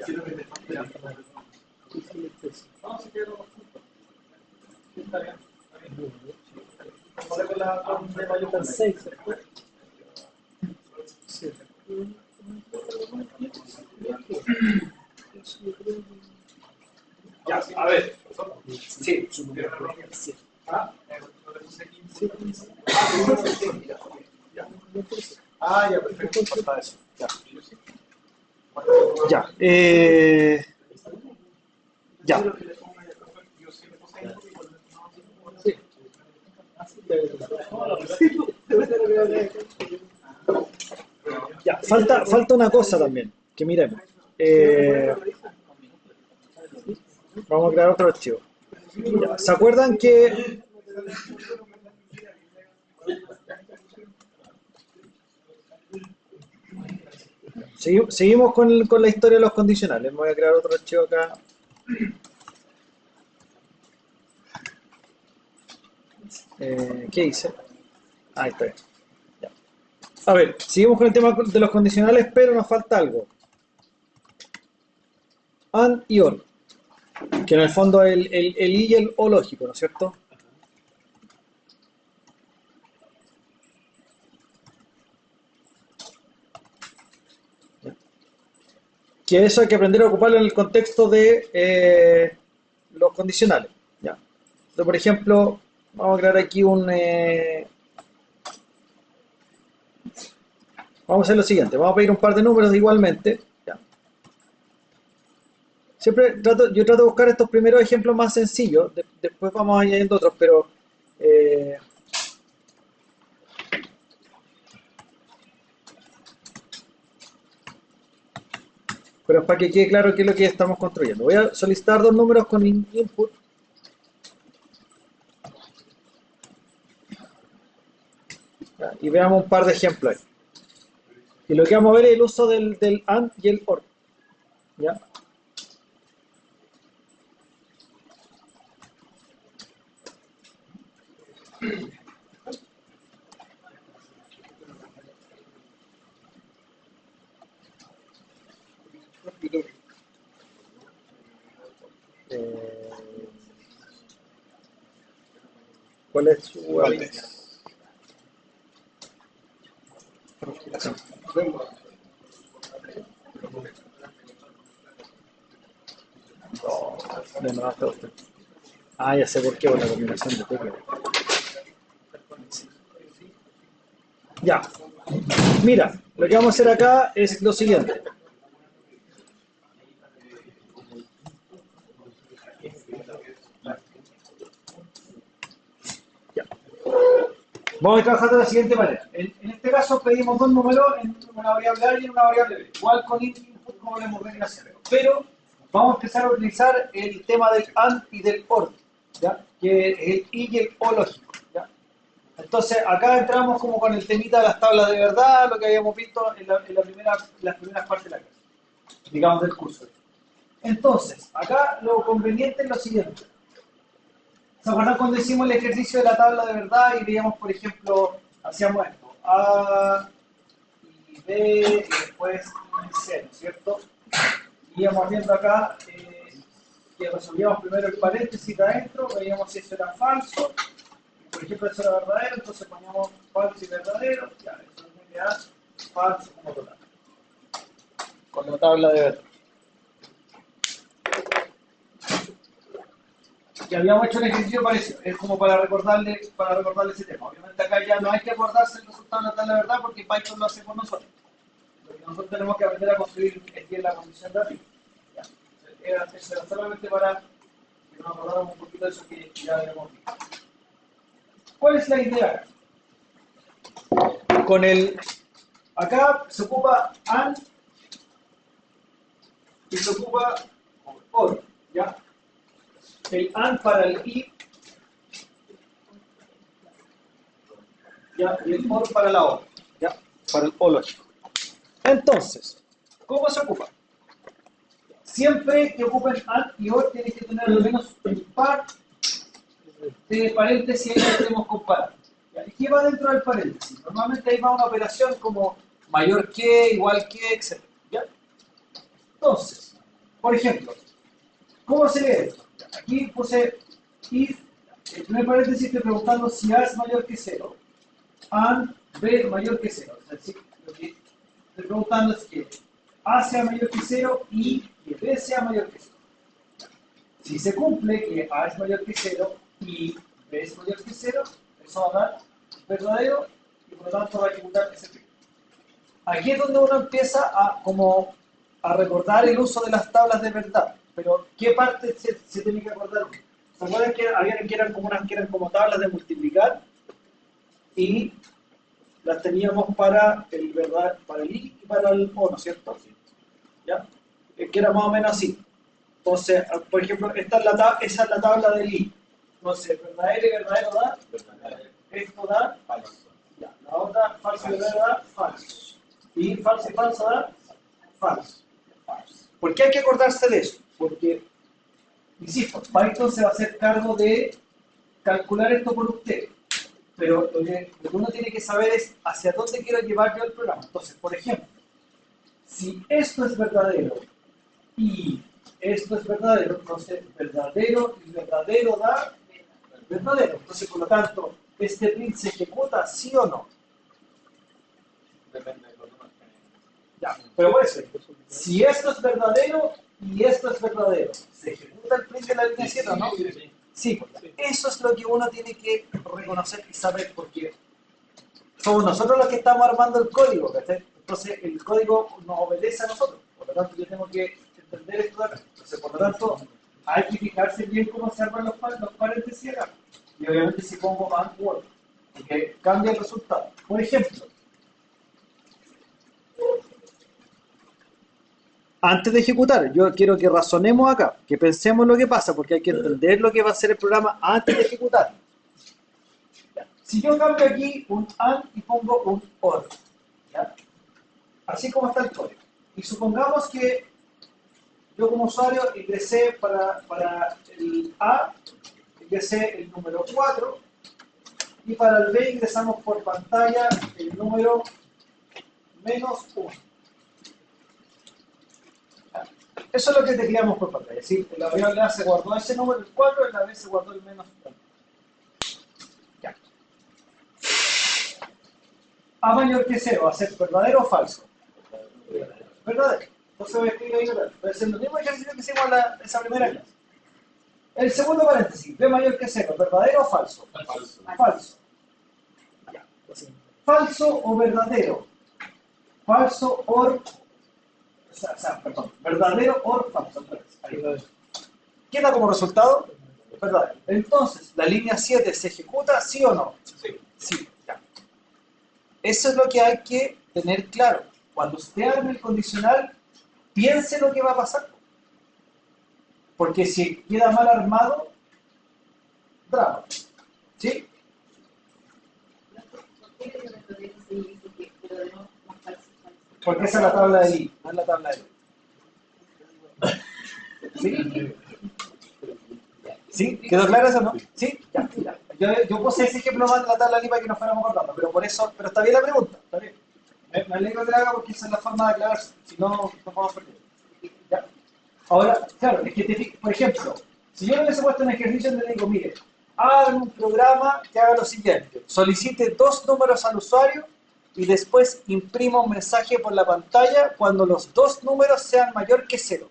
Quiero que te No, si quiero. está bien. Ahora con la con de mayo con 6, ¿cierto? Sí. Ya, a ver. Sí. ¿Ah? Ah, ya, perfecto. Falta eso. Ya. Ya. Ya. Ya. Falta una cosa también, que miremos. Vamos a crear otro archivo. Ya, ¿se acuerdan que seguimos con la historia de los condicionales? Voy a crear otro archivo acá. ¿Qué hice? Ahí está. Ya. A ver, seguimos con el tema de los condicionales, pero nos falta algo. And y or, que en el fondo es el y y el o lógico, ¿no es cierto? Que eso hay que aprender a ocuparlo en el contexto de los condicionales. ¿Ya? Entonces, por ejemplo, vamos a crear aquí vamos a hacer lo siguiente, vamos a pedir un par de números igualmente. ¿Ya? Yo trato de buscar estos primeros ejemplos más sencillos, después vamos añadiendo otros, eh, pero es para que quede claro qué es lo que estamos construyendo. Voy a solicitar dos números con input. ¿Ya? Y veamos un par de ejemplos ahí. Y lo que vamos a ver es el uso del AND y el OR. ¿Ya? Eh, ¿Cuál es su habilidad? De nuevo, usted. Ah, ya sé por qué, por la combinación de teclas. Ya. Mira, lo que vamos a hacer acá es lo siguiente. Ya. Vamos a trabajar de la siguiente manera. En este caso pedimos dos números, en una variable A y en una variable B. Igual con input como le hemos venido haciendo. Pero vamos a empezar a utilizar el tema del AND y del OR, ¿ya? Que es el y el o lógico. ¿Ya? Entonces acá entramos como con el temita de las tablas de verdad, lo que habíamos visto en las primeras partes de la clase, digamos del curso. Entonces, acá lo conveniente es lo siguiente. ¿Se acuerdan cuando hicimos el ejercicio de la tabla de verdad y veíamos, por ejemplo, hacíamos esto? A y B y después C, ¿no es cierto? Y íbamos viendo acá que resolvíamos primero el paréntesis de adentro, veíamos si eso era falso, y por ejemplo eso era verdadero, entonces poníamos falso y verdadero, ya, eso es queda falso como total. Con la tabla de verdad. Y habíamos hecho un ejercicio parecido, es como para recordarle ese tema. Obviamente acá ya no hay que acordarse el resultado de la tabla de verdad porque Python lo hace por nosotros. Lo que nosotros tenemos que aprender a construir es la condición de arriba. Eso era solamente para que nos acordáramos un poquito de eso que ya habíamos visto. ¿Cuál es la idea? Acá se ocupa AND y se ocupa OR, ¿ya? El AND para el I, ¿ya? Y el OR para la OR, ¿ya? Para el O lógico. Entonces, ¿cómo se ocupa? Siempre que ocupen AND y OR tienen que tener al menos un par de paréntesis que estemos comparando. ¿Ya? ¿Y qué va dentro del paréntesis? Normalmente ahí va una operación como mayor que, igual que, etc. ¿Ya? Entonces, Por ejemplo, ¿cómo se lee esto? Aquí puse if, el primer paréntesis estoy preguntando si A es mayor que 0, and B mayor que 0. O sea, si, lo que estoy preguntando es que A sea mayor que 0 y que B sea mayor que 0. Si se cumple que A es mayor que 0 y B es mayor que 0, eso va a dar verdadero y por lo tanto va a ejecutar ese tipo. Aquí es donde uno empieza a recordar el uso de las tablas de verdad. Pero, ¿qué parte se tiene que acordar? ¿Se acuerdan que había que eran como tablas de multiplicar? Y las teníamos para el verdad, para el i y para el o, ¿no es cierto? ¿Ya? Que era más o menos así. Entonces, por ejemplo, esa es la tabla del i. Entonces, verdadero y verdadero da, esto da falso. Ya. La otra, falso y verdadero da falso. Y falso y falso da falso. ¿Por qué hay que acordarse de eso? Porque, insisto, Python se va a hacer cargo de calcular esto por usted. Pero lo que uno tiene que saber es hacia dónde quiero llevar yo el programa. Entonces, por ejemplo, si esto es verdadero y esto es verdadero, entonces verdadero y verdadero da verdadero. Entonces, por lo tanto, ¿este print se ejecuta sí o no? Depende de los números que Ya, pero puede ser. Si esto es verdadero y esto es verdadero, ¿se ejecuta el print de la línea 7 o no? Sí, pues, eso es lo que uno tiene que reconocer y saber, porque somos nosotros los que estamos armando el código, ¿cachai? Entonces el código nos obedece a nosotros, por lo tanto yo tengo que entender esto de acá. Entonces, por lo tanto, hay que fijarse bien cómo se arman los paréntesis acá. Y obviamente si pongo and word, porque cambia el resultado. Por ejemplo, antes de ejecutar, yo quiero que razonemos acá, que pensemos lo que pasa, porque hay que entender lo que va a hacer el programa antes de ejecutar. Si yo cambio aquí un AND y pongo un OR, ¿ya? Así como está el código, y supongamos que yo como usuario ingresé para el A, ingresé el número 4, y para el B ingresamos por pantalla el número -1. Eso es lo que tecleamos por pantalla, ¿sí? En la variable A se guardó ese número, el 4, en la B se guardó el -1. Ya. A mayor que 0, ¿va a ser verdadero o falso? Verdadero. Entonces voy a escribir ahí verdadero. Voy a hacer el mismo ejercicio que hicimos en esa primera clase. El segundo paréntesis, B mayor que 0, ¿verdadero o falso? Falso. Falso. Ya. Falso o verdadero. Falso o perdón, verdadero o falso. Ahí. ¿Qué da como resultado? Verdadero. Entonces, ¿la línea 7 se ejecuta sí o no? Sí. Sí. Ya. Eso es lo que hay que tener claro. Cuando usted arme el condicional, piense lo que va a pasar. Porque si queda mal armado, drama. ¿Sí? Porque esa es la tabla de I, no es la tabla de I. ¿Sí? ¿Sí? ¿Quedó claro eso, no? ¿Sí? Ya. Yo puse ese ejemplo más de la tabla de I para que nos fuéramos acordando, pero por eso, pero está bien la pregunta, está bien. Me alegro que la haga porque esa es la forma de aclararse, si no, no vamos a perder. ¿Ya? Ahora, claro, es que, por ejemplo, si yo le hubiese puesto un ejercicio donde le digo, mire, haga un programa que haga lo siguiente, solicite 2 números al usuario y después imprima un mensaje por la pantalla cuando los 2 números sean mayor que 0.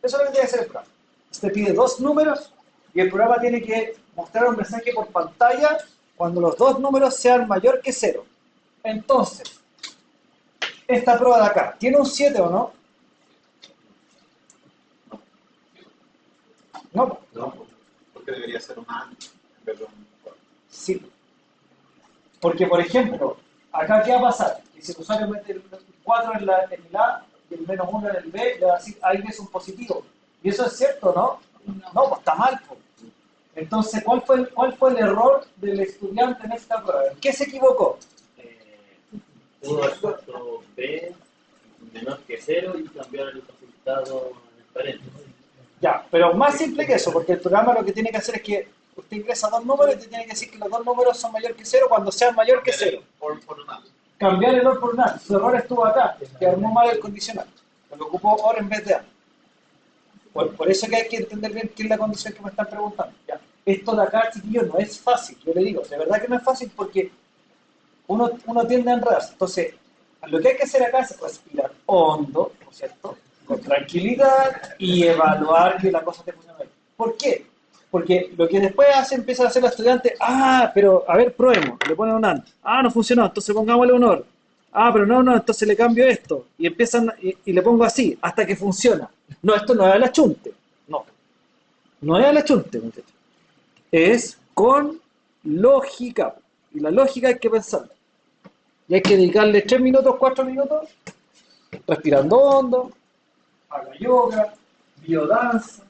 Eso es lo que tiene que hacer el programa. Usted pide 2 números y el programa tiene que mostrar un mensaje por pantalla cuando los 2 números sean mayor que 0. Entonces, esta prueba de acá, ¿tiene un 7 o no? No. No, porque debería ser un AND en vez de un OR. Sí. Porque, por ejemplo, acá ¿qué va a pasar? Que si el usuario mete el 4 en el A y el -1 en el B, le va a decir, ahí es un positivo. Y eso es cierto, ¿no? No, pues está mal. Pues. Entonces, ¿cuál fue el error del estudiante en esta prueba? ¿En qué se equivocó? Pudo haber puesto B menor que 0 y cambiar el resultado en paréntesis. Ya, pero más simple que eso, porque el programa lo que tiene que hacer es que usted ingresa 2 números y te tiene que decir que los 2 números son mayor que 0 cuando sean mayor que 0. OR por un AND. Cambiar el OR por un AND. Su error estuvo acá, que armó mal el condicional. Lo que ocupó OR en vez de AND. Por eso que hay que entender bien qué es la condición que me están preguntando. ¿Ya? Esto de acá, chiquillos, no es fácil. Yo le digo, de verdad que no es fácil porque uno tiende a enredarse. Entonces, lo que hay que hacer acá es respirar hondo, ¿no es cierto? Con tranquilidad y evaluar que la cosa te funcione bien. ¿Por qué? Porque lo que después empiezan a hacer los estudiantes, pero a ver, probemos, le ponen un AND. No funcionó, entonces pongámosle un OR. Pero no, entonces le cambio esto. Y empiezan, y le pongo así, hasta que funciona. No, esto no es al achunte. No es al achunte, muchachos. Es con lógica. Y la lógica hay que pensarla. Y hay que dedicarle 3 minutos, 4 minutos, respirando hondo, haga yoga, biodanza,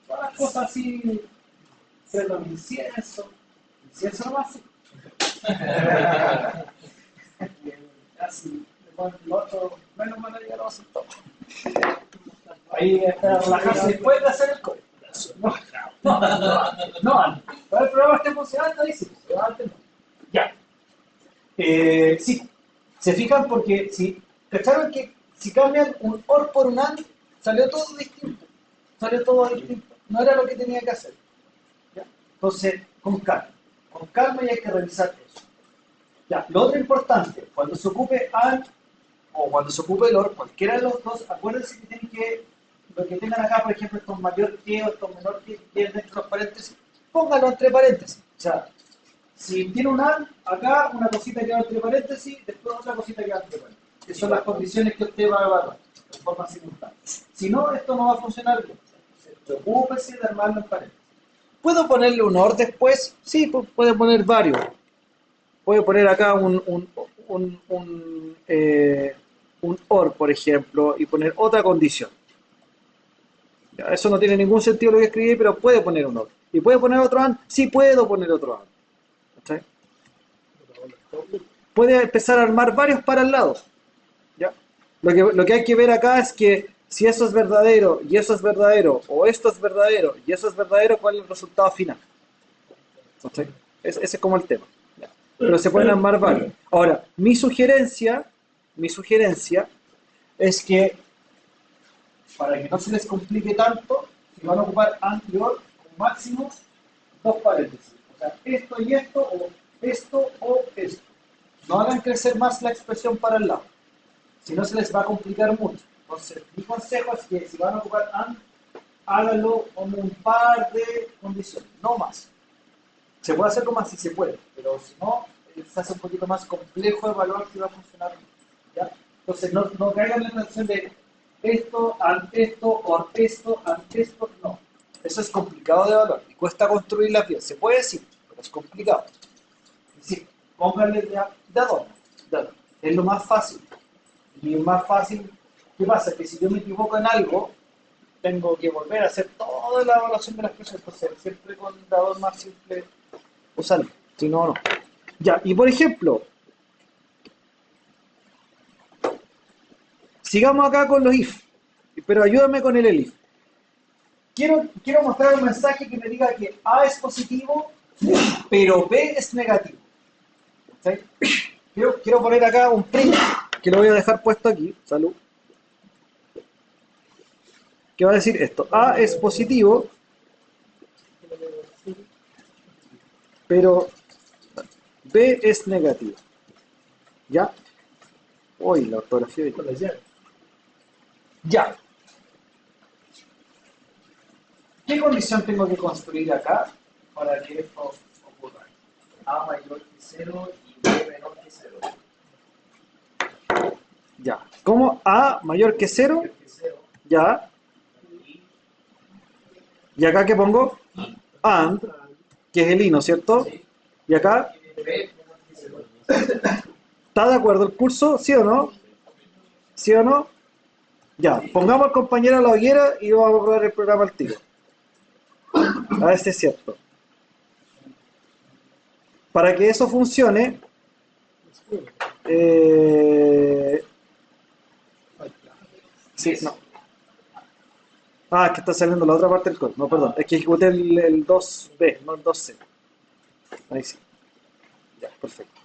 todas las cosas así, hacerlo en incienso nomás, sí. Así, lo otro, menos mal ya lo hacen todo. Ahí está relajarse después de hacer el código. No, para el programa esté funcionando, ahí sí, pero antes no. Ya. Sí, se fijan porque si cacharon que si cambian un OR por un AND, salió todo distinto. No era lo que tenía que hacer. ¿Ya? Entonces, con calma y hay que revisar eso. Ya, lo otro importante, cuando se ocupe AND o cuando se ocupe el OR, cualquiera de los dos, acuérdense que tienen que, lo que tengan acá, por ejemplo, estos mayor que o estos menor que tienen dentro de los paréntesis, pónganlo entre paréntesis. O sea, si tiene un AND, acá una cosita que va entre paréntesis, después otra cosita que va entre paréntesis. Esas son las condiciones que usted va a evaluar de forma simultánea. Si no, esto no va a funcionar bien. Preocúpese de armarlo en paréntesis. ¿Puedo ponerle un OR después? Sí, puede poner varios. Puede poner acá un OR, por ejemplo, y poner otra condición. Ya, eso no tiene ningún sentido lo que escribí, pero puede poner un OR. ¿Y puede poner otro AND? Sí, puedo poner otro AND. ¿Sí? Puede empezar a armar varios para el lado. ¿Ya? Lo que hay que ver acá es que si eso es verdadero y eso es verdadero, o esto es verdadero y eso es verdadero, ¿cuál es el resultado final? ¿Sí? Ese es como el tema. ¿Ya? Pero se pueden armar varios. Ahora, mi sugerencia es que para que no se les complique tanto, si van a ocupar AND y OR, como máximo 2 paréntesis. O sea, esto y esto, o esto o esto. No hagan crecer más la expresión para el lado. Si no, se les va a complicar mucho. Entonces, mi consejo es que si van a ocupar AND, háganlo como un par de condiciones, no más. Se puede hacerlo más si se puede, pero si no, se hace un poquito más complejo evaluar si va a funcionar. ¿Ya? Entonces, no caigan en la tentación de esto, ante esto, o esto, ante esto, no. Eso es complicado de evaluar y cuesta construirlas bien. Se puede decir, pero es complicado. Es decir, pónganle de adorno. Es lo más fácil. Y más fácil, ¿qué pasa? Que si yo me equivoco en algo, tengo que volver a hacer toda la evaluación de las cosas. Entonces, siempre con dador más simple usarlo. Si no, no. Ya, y por ejemplo, sigamos acá con los if, pero ayúdame con el elif. Quiero mostrar un mensaje que me diga que A es positivo, pero B es negativo. ¿Sí? Quiero poner acá un print, que lo voy a dejar puesto aquí, salud, que va a decir esto: A es positivo, pero B es negativo. ¿Ya? Uy, la ortografía de ya. ¿Qué condición tengo que construir acá para que esto ocurra? A mayor que 0 y B menor que 0. Ya. ¿Cómo? A mayor que 0. Mayor que 0. Ya. ¿Y acá qué pongo? AND, que es el I, ¿no es cierto? Sí. ¿Y acá? B menor que 0. ¿Está de acuerdo el curso? ¿Sí o no? ¿Sí o no? Ya. Pongamos al compañero a la hoguera y vamos a probar el programa al tiro. A ver si es cierto. Para que eso funcione, sí, no. Es que está saliendo la otra parte del código. No, perdón. Es que ejecuté el 2B, no el 2C. Ahí sí. Ya, perfecto.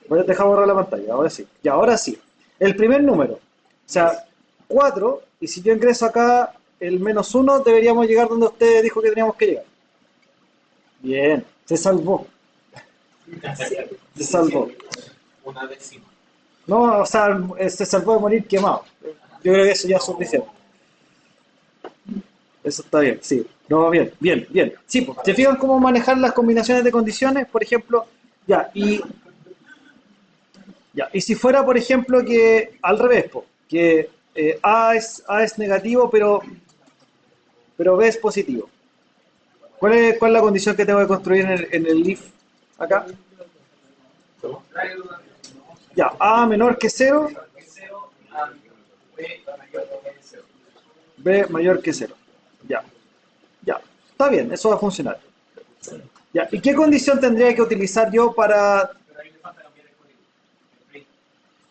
Voy a dejar borrar la pantalla, ahora sí. Ya, ahora sí. El primer número. O sea, 4, y si yo ingreso acá el -1 deberíamos llegar donde usted dijo que teníamos que llegar. Bien, se salvó. Se salvó. Una décima. No, o sea, se salvó de morir quemado. Yo creo que eso ya es suficiente. Eso está bien, sí. No, bien, bien, bien. Sí, pues, ¿te fijan cómo manejar las combinaciones de condiciones? Por ejemplo, ya, y si fuera, por ejemplo, que al revés, pues, que A es negativo, pero B es positivo. ¿Cuál es la condición que tengo que construir en el if acá? Ya, A menor que 0, B mayor que 0. Ya, ya. Está bien, eso va a funcionar. Ya, ¿y qué condición tendría que utilizar yo para... Pero ahí le falta cambiar el código.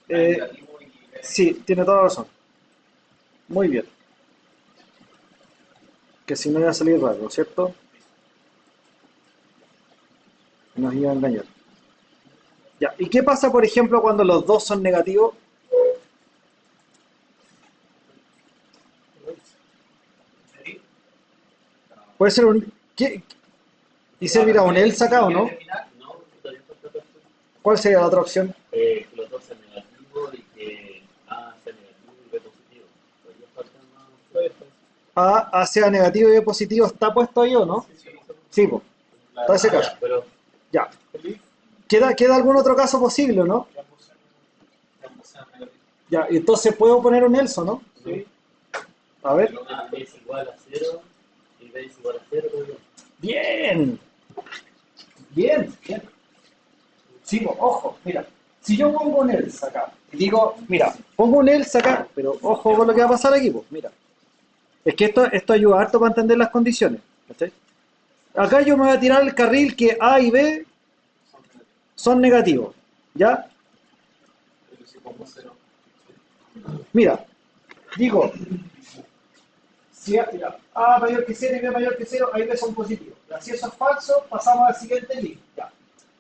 El eh, negativo y sí, tiene toda la razón. Muy bien. Que si no iba a salir raro, ¿cierto? Nos iba a engañar. Ya, ¿y qué pasa, por ejemplo, cuando los dos son negativos? Puede ser un... ¿Y servirá un else acá o no? No, todavía falta otra opción. ¿Cuál sería la otra opción? Que los dos sean negativos y que A sea negativo y B positivo. Todavía faltan más. A sea negativo y B positivo, ¿está puesto ahí o no? Sí, pues. Está ese caso. Pero Ya. ¿Queda algún otro caso posible o no? Ya, y entonces puedo poner un else, ¿no? Sí. A ver. A es igual a 0 y B es igual a 0, todavía. Bien. Bien, bien. Sigo, ojo, mira. Si yo pongo un else acá y digo, mira, pongo un else acá, pero ojo con lo que va a pasar aquí, pues, mira. Es que esto ayuda harto para entender las condiciones. ¿Cachai? Acá yo me voy a tirar el carril que A y B son negativos. ¿Ya? Mira, digo, si A mayor que 0 y B mayor que 0, ahí B son positivos. Ya, si eso es falso, pasamos al siguiente link. Ya.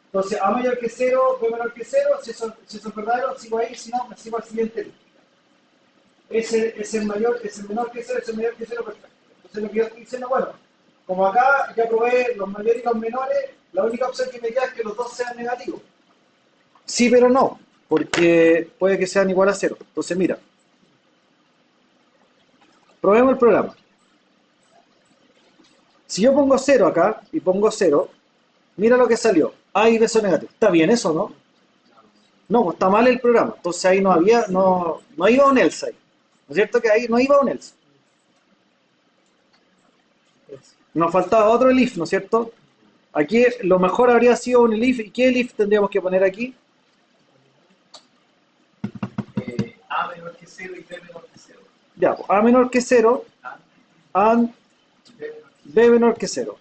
Entonces, A mayor que 0, B menor que 0, si eso es verdadero, sigo ahí, si no, me sigo al siguiente link. Ese es el menor que 0, es el mayor que 0, perfecto. Entonces, lo que yo estoy diciendo, bueno, como acá ya probé los mayores y los menores, la única opción que me queda es que los dos sean negativos. Sí, pero no, porque puede que sean igual a 0. Entonces, mira, probemos el programa. Si yo pongo 0 acá y pongo 0, mira lo que salió. A y B son negativos. ¿Está bien eso, no? No, pues está mal el programa. Entonces ahí no iba un else ahí. ¿No es cierto que ahí no iba un else? Nos faltaba otro elif, ¿no es cierto? Aquí lo mejor habría sido un elif. ¿Y qué elif tendríamos que poner aquí? A menor que 0 y B menor que 0. Ya, pues, A menor que 0, and B menor que 0.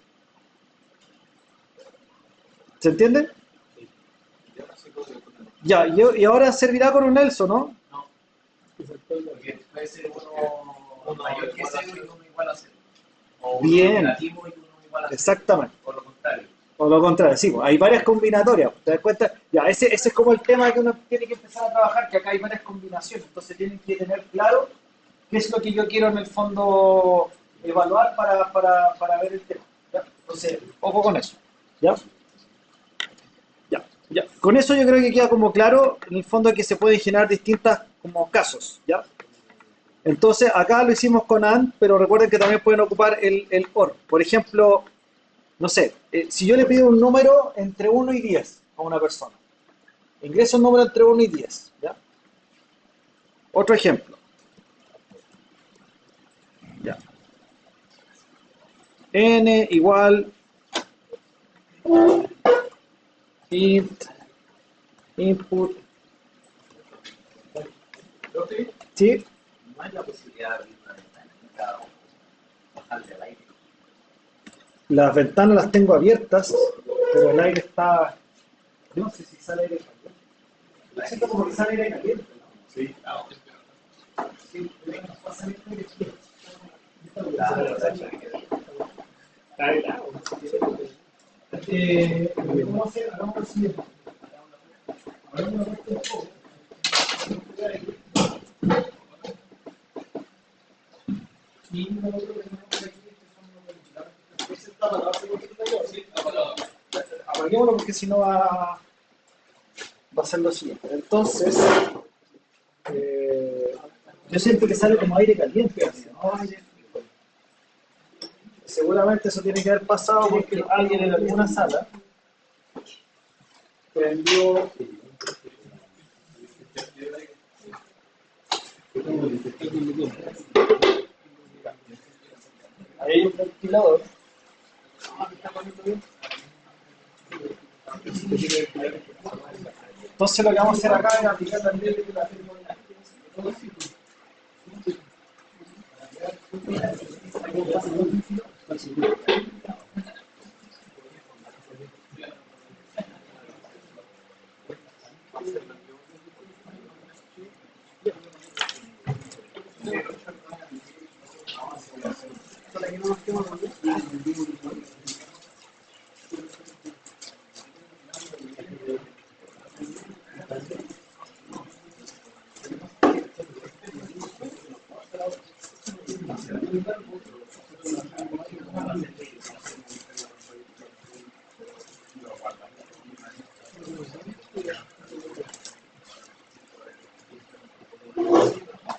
¿Se entiende? Ya, y ahora servirá con un else, ¿no? No, porque puede ser uno mayor que 0 y uno igual a 0. O uno Bien. negativo y uno igual a 0. Exactamente. O lo contrario. O lo contrario, sí, pues, hay varias combinatorias. ¿Te das cuenta? Ya, ese es como el tema que uno tiene que empezar a trabajar, que acá hay varias combinaciones. Entonces tienen que tener claro qué es lo que yo quiero en el fondo evaluar para ver el tema. ¿Ya? Entonces, ojo con eso. ¿Ya? Ya, ya. Con eso yo creo que queda como claro, en el fondo, que se pueden generar distintas como casos. ¿Ya? Entonces, acá lo hicimos con AND, pero recuerden que también pueden ocupar el OR. Por ejemplo, no sé, si yo le pido un número entre 1 y 10 a una persona, ingreso un número entre 1 y 10, ¿ya? Otro ejemplo. Ya. N igual int input. ¿Sí? No hay la posibilidad de abrir una ventana en cada uno. Bajarle al aire. Las ventanas las tengo abiertas, pero el aire está... No sé si sale aire caliente. Siento como que sale aire caliente, ¿no? Sí, Sí, pero no va a salir aire caliente. ¿Cómo hacer? Hagamos lo siguiente. Hagamos una puesta un poco. Y nosotros tenemos aquí que son los ventiladores. Ese está para la base multiplicador, ¿sí? Apaguémoslo porque si no va a ser lo siguiente. Entonces, yo siento que sale como aire caliente, así, ¿no? Seguramente eso tiene que haber pasado porque alguien en alguna sala prendió. Ahí hay un ventilador. Entonces lo que vamos a hacer acá es aplicar también la termodinámica.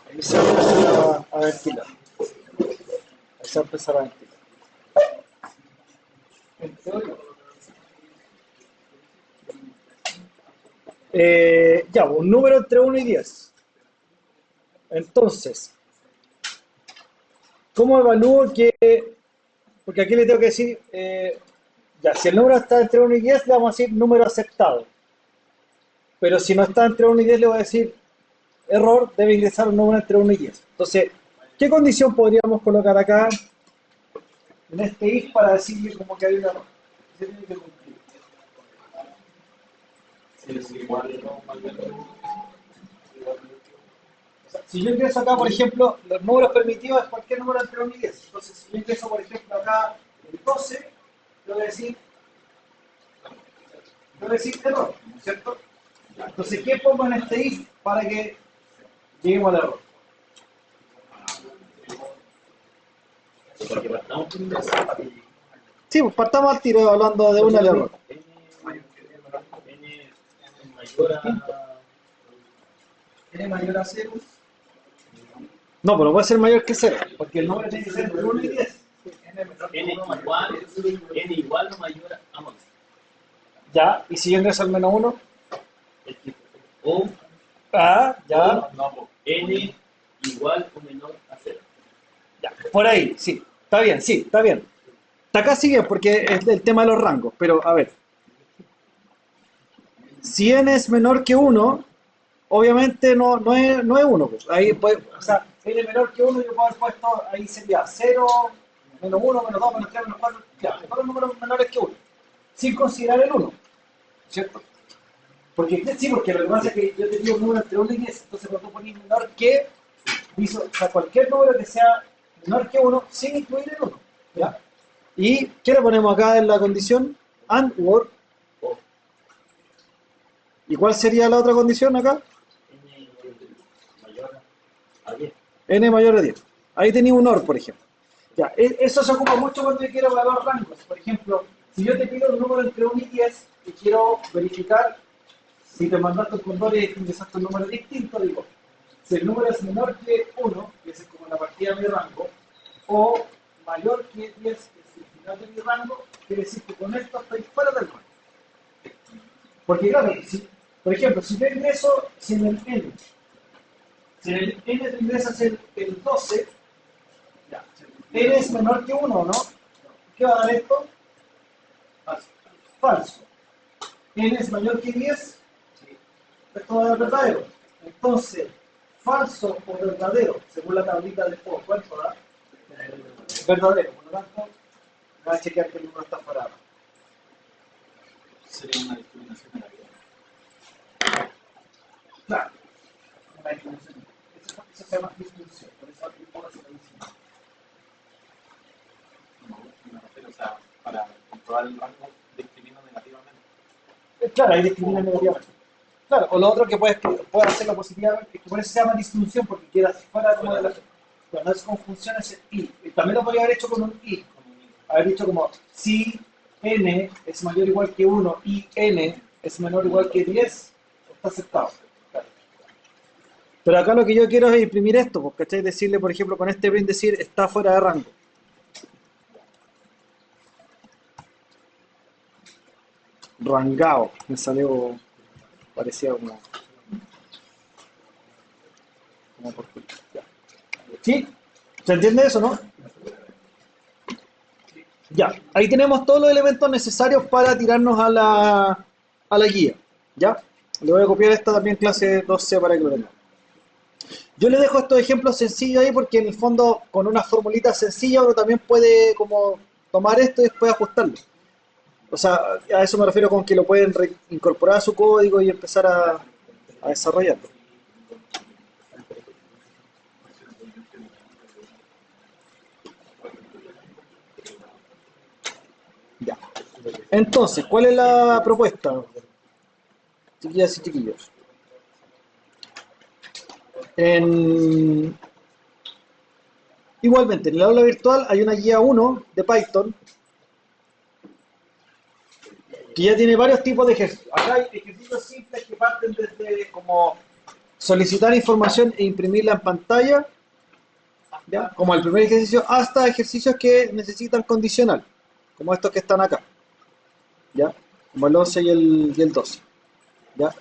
Ahí se va a empezar a ventilar. Ahí se va a empezar a ventilar. Ya, un número entre 1 y 10. Entonces, ¿cómo evalúo que...? Porque aquí le tengo que decir, ya, si el número está entre 1 y 10, le vamos a decir número aceptado. Pero si no está entre 1 y 10, le voy a decir error, debe ingresar un número entre 1 y 10. Entonces, ¿qué condición podríamos colocar acá en este if para decirle como que hay un error? Se tiene que cumplir. O sea, si yo ingreso acá, por ejemplo, los números permitidos es cualquier número entre 1 y 10. Entonces, si yo ingreso, por ejemplo, acá el 12, le voy a decir error, ¿cierto? Entonces, ¿qué pongo en este if para que lleguemos al error? Porque partamos primero. Sí, pues partamos al tiro hablando de una al error. N mayor a... N mayor a 0. No, pero puede ser mayor que 0, porque el número tiene que ser entre 1 y 10. N igual o mayor a 11. Ya, y si yo ingreso al menos 1, O ya, N igual o menor a 0. ya, por ahí, sí, está bien. Está casi bien porque es el tema de los rangos, pero a ver. Si n es menor que 1, obviamente no es 1. Pues. Ahí puede, o sea, n es menor que 1, yo puedo haber puesto, ahí sería 0, menos 1, menos 2, menos 3, menos 4, ya, todos los números menores que 1, sin considerar el 1, ¿cierto? Porque sí, porque lo que pasa es que yo tenía un número entre 1 y 10, entonces cuando tú pones menor que, o sea, cualquier número que sea menor que 1, sin incluir el 1, ¿ya? ¿Y qué le ponemos acá en la condición? And or. ¿Y cuál sería la otra condición acá? N mayor a 10. N mayor a 10. Ahí tenía un OR, por ejemplo. Ya, eso se ocupa mucho cuando yo quiero evaluar rangos. Por ejemplo, si yo te pido un número entre 1 y 10 y quiero verificar si te mandaste un condor y ingresaste un número distinto, digo, si el número es menor que 1, que es como la partida de mi rango, o mayor que 10, que es el final de mi rango, quiere decir que con esto estoy fuera del rango. Porque claro, si, por ejemplo, si yo ingreso sin el n, si en el n tú ingresas el 12, ya, n es menor que 1, ¿no? ¿Qué va a dar esto? Falso. Falso. N es mayor que 10, esto va a dar verdadero. Entonces, falso o verdadero, según la tablita del juego, ¿cuánto da? Verdadero. Por lo tanto, voy a chequear que el número está parado. Sería una discriminación de la vida. Claro, una discriminación. Eso se llama distinción, por eso aquí puedo hacer la distinción. No, o sea, para comprobar el rango discrimina negativamente. Claro, ahí discrimina negativamente. Claro, o lo otro que puedes hacerlo positivamente, que por eso se llama distinción, porque quedas fuera como de la... Cuando haces con funciones y también lo podría haber hecho con un y. Haber dicho como si n es mayor o igual que 1 y n es menor o igual que 10, está aceptado. Claro. Pero acá lo que yo quiero es imprimir esto, pues, ¿cachai? Decirle, por ejemplo, con este print decir está fuera de rango. Rangao, me salió, parecía como por ya. ¿Sí? ¿Se entiende eso, no? Ya, ahí tenemos todos los elementos necesarios para tirarnos a la guía. ¿Ya? Le voy a copiar esta también clase 12 para que lo tengan. Yo le dejo estos ejemplos sencillos ahí porque en el fondo con una formulita sencilla uno también puede como tomar esto y después ajustarlo. O sea, a eso me refiero con que lo pueden incorporar a su código y empezar a desarrollarlo. Ya. Entonces, ¿cuál es la propuesta, chiquillas y chiquillos? Igualmente, en el aula virtual hay una guía 1 de Python que ya tiene varios tipos de ejercicios. Acá hay ejercicios simples que parten desde como solicitar información e imprimirla en pantalla, ¿ya? Como el primer ejercicio, hasta ejercicios que necesitan condicional, como estos que están acá, ¿ya? Como el 11 y el 12, ¿ya?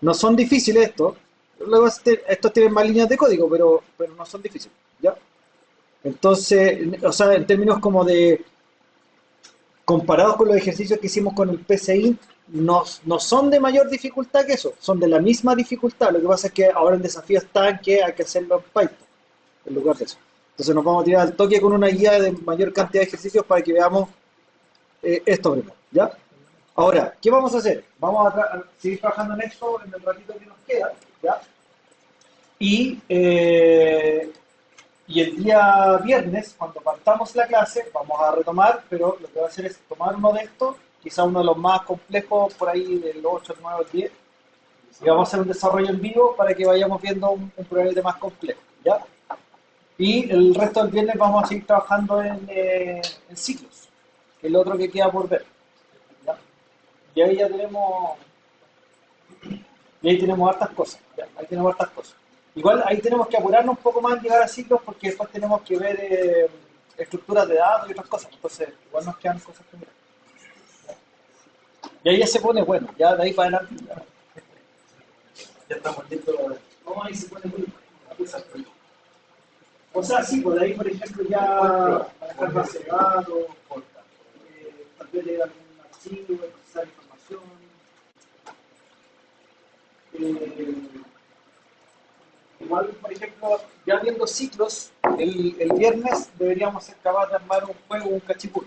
No son difíciles estos, luego estos tienen más líneas de código, pero no son difíciles, ¿ya? Entonces, o sea, en términos como de comparados con los ejercicios que hicimos con el PCI, no son de mayor dificultad que eso, son de la misma dificultad. Lo que pasa es que ahora el desafío está en que hay que hacerlo en Python, en lugar de eso. Entonces nos vamos a tirar al toque con una guía de mayor cantidad de ejercicios para que veamos esto primero, ¿ya? Ahora, ¿qué vamos a hacer? Vamos a seguir trabajando en esto en el ratito que nos queda, ¿ya? Y el día viernes, cuando partamos la clase, vamos a retomar, pero lo que voy a hacer es tomar uno de estos, quizá uno de los más complejos, por ahí del 8, el 9, el 10, y vamos a hacer un desarrollo en vivo para que vayamos viendo un probablemente más complejo, ¿ya? Y el resto del viernes vamos a seguir trabajando en ciclos, que es lo otro que queda por ver, ¿ya? Y ahí ya tenemos, hartas cosas, ¿ya? Ahí tenemos hartas cosas. Igual ahí tenemos que apurarnos un poco más en llegar a ciclos porque después tenemos que ver estructuras de datos y otras cosas. Entonces, igual nos quedan cosas que mirar. Y ahí ya se pone bueno, ya de ahí para adelante. Ya estamos listos. No, ahí se pone muy bueno. O sea, sí, pues de ahí, por ejemplo, ya manejar base de datos, tal vez leer algún archivo, procesar información. Igual, por ejemplo, ya viendo ciclos, el viernes deberíamos ser capaces de armar un juego, un cachipún.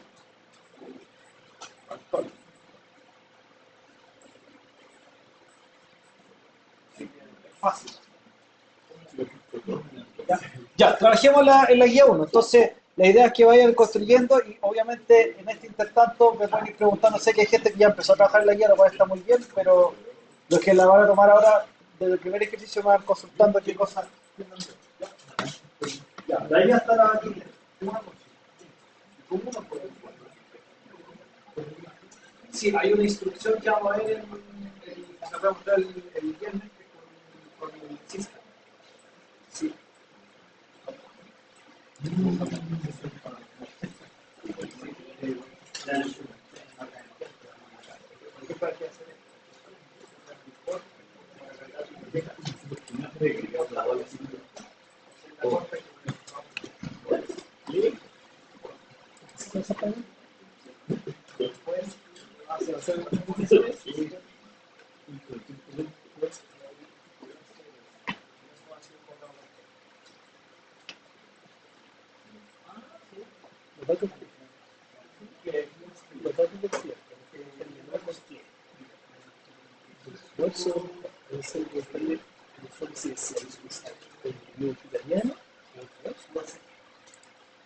Es fácil. Ya, trabajemos en la guía 1. Entonces, la idea es que vayan construyendo y obviamente en este intertanto me pueden ir preguntando. Sé que hay gente que ya empezó a trabajar en la guía, lo cual está muy bien, pero los que la van a tomar ahora, desde el primer ejercicio, me van consultando qué cosas. Ya, de ahí hasta la guía. ¿Cómo uno puede? Sí, hay una instrucción que vamos a ver se va a mostrar el viernes con el sistema. Sí. Also, italiano,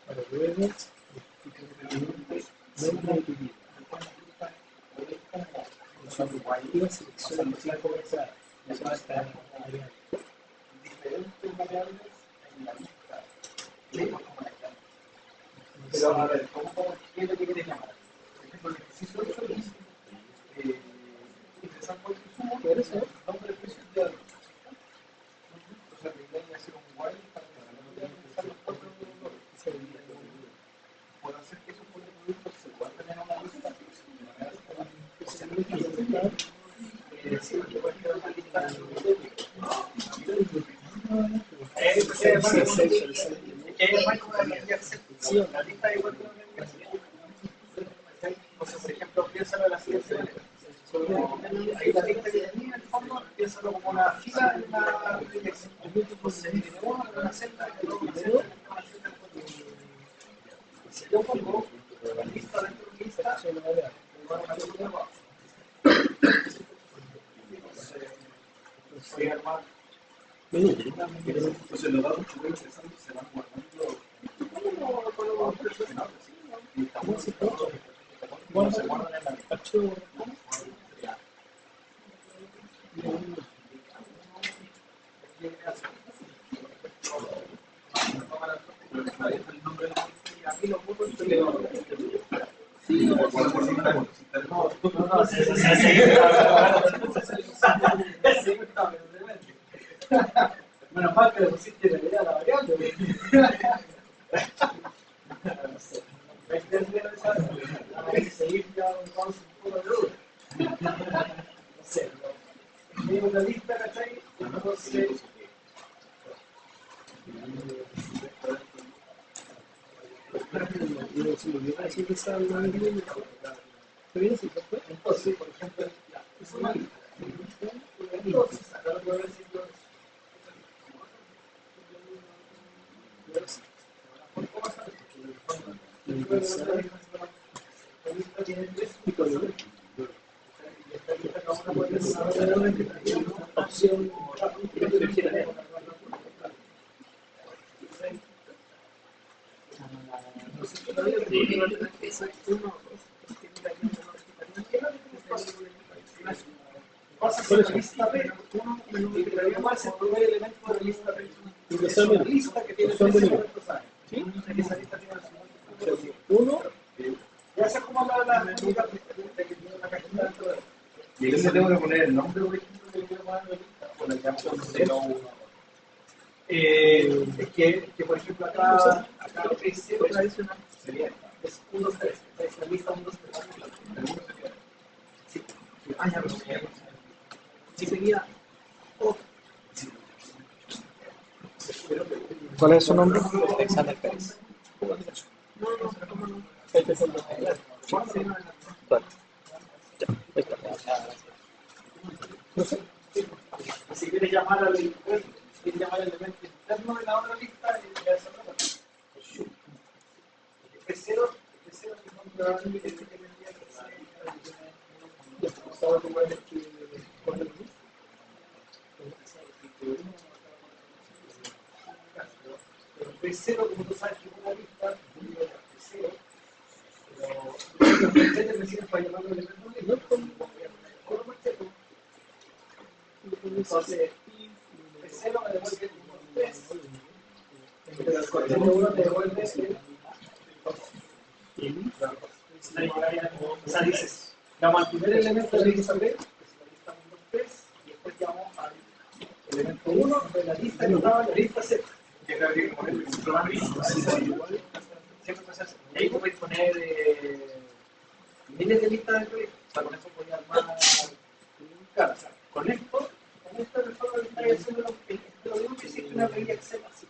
para luego nombre de tu vida. Usando cualquier selección de tiempo, Eso va a estar diferentes variables en la lista. Pero a ver, ¿qué es lo que quieres llamar? Por ejemplo, el ejercicio 8 dice ingresar por el consumo, pero eso es nombre de precio de día. Entonces, la idea es hacer un while para que no tenga que ingresar los cuatro valores. Puedo hacer que esos cuatro productos se puedan tener una lista decir que puede quedar una lista la lista igual que entonces, por ejemplo, piénsalo de la siguiente manera. Ahí la lista que tenía en el fondo, piénsalo como una fila en una dirección. Entonces, tiene uno en una celda, y luego una celda, una celda. Si yo pongo la lista dentro de mi lista, se me va a dar una columna abajo. Voy a armar. Entonces, los datos que voy ingresando se van guardando. Y estamos se guardan en la archivo. Aquí lo pongo y le doy. Menos mal que le pusiste la idea a la variable. Hay que seguir ya un poco de luz. No sé. Tengo una lista, ¿cachai? Entonces. Entonces, por ejemplo, es una lista. Entonces, acá lo que voy a decir yo es. La lista tiene tres colores. Y esta lista cada una puede ser una opción. Pasas a la lista P, uno multiplicaría más el primer elemento de la lista P. Es una lista que tiene tres elementos. ¿Sí? Esa lista tiene uno. Ya sé cómo hablar la técnica de que tiene una cajita dentro de él. Y ahí le tengo que poner el nombre, por ejemplo, que le quiero poner en la lista, o la llamo 0. Es que, por ejemplo, acá es 0 tradicional, sería es 1, 3, es la lista 1, 2, 3. Sí, ya lo sé. Sí, sería O. ¿Cuál es su nombre? Alexander Pérez. No, Vale. Ya, ahí está. si quieres llamar al elemento interno de la otra lista, ya es otra cosa. Es 0, es probablemente que tendría que ser. Estaba como el que pone el luz. Pero P0, como tú sabes que es una lista, yo digo P0, pero P0 me sirve para llamar al elemento de no con otro macheto. Entonces, P0 me devuelve el 3, pero el corte 1 me devuelve el 2. O sea, dices, llamo al primer elemento de la lista B, que es la lista 1, 2, 3, y después llamo al elemento 1 de la lista que estaba en la lista Z. Y ahí tú puedes poner miles de listas de proyectos. O sea, con eso podía armar. Claro, o sea, con esto reforma que estáis haciendo lo mismo que hiciste una API Excel así.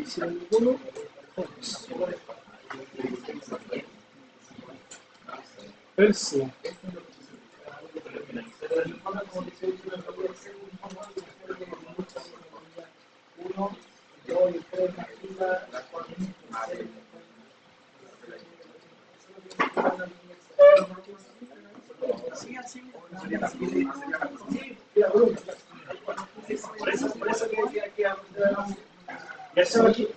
hicieron ninguno. Percy. Por eso que Ya se va aquí.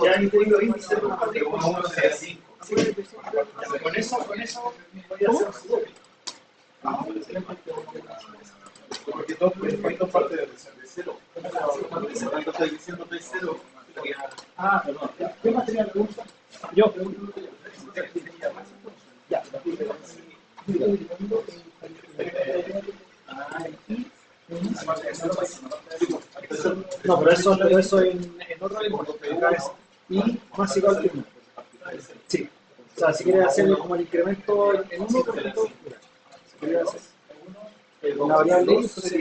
ya ni tengo índice de 1 sea 5. Con eso voy a hacer su doble. Porque todo esto parte de cero. Cuando estoy diciendo de cero, Perdón. ¿Qué material te gusta? Yo. Ya. No, pero eso en otro lenguaje. Acá es y más igual que 1. Sí. O sea, si quieres hacerlo como el incremento en 1, por ejemplo, mira, si quieres hacer la variable y, entonces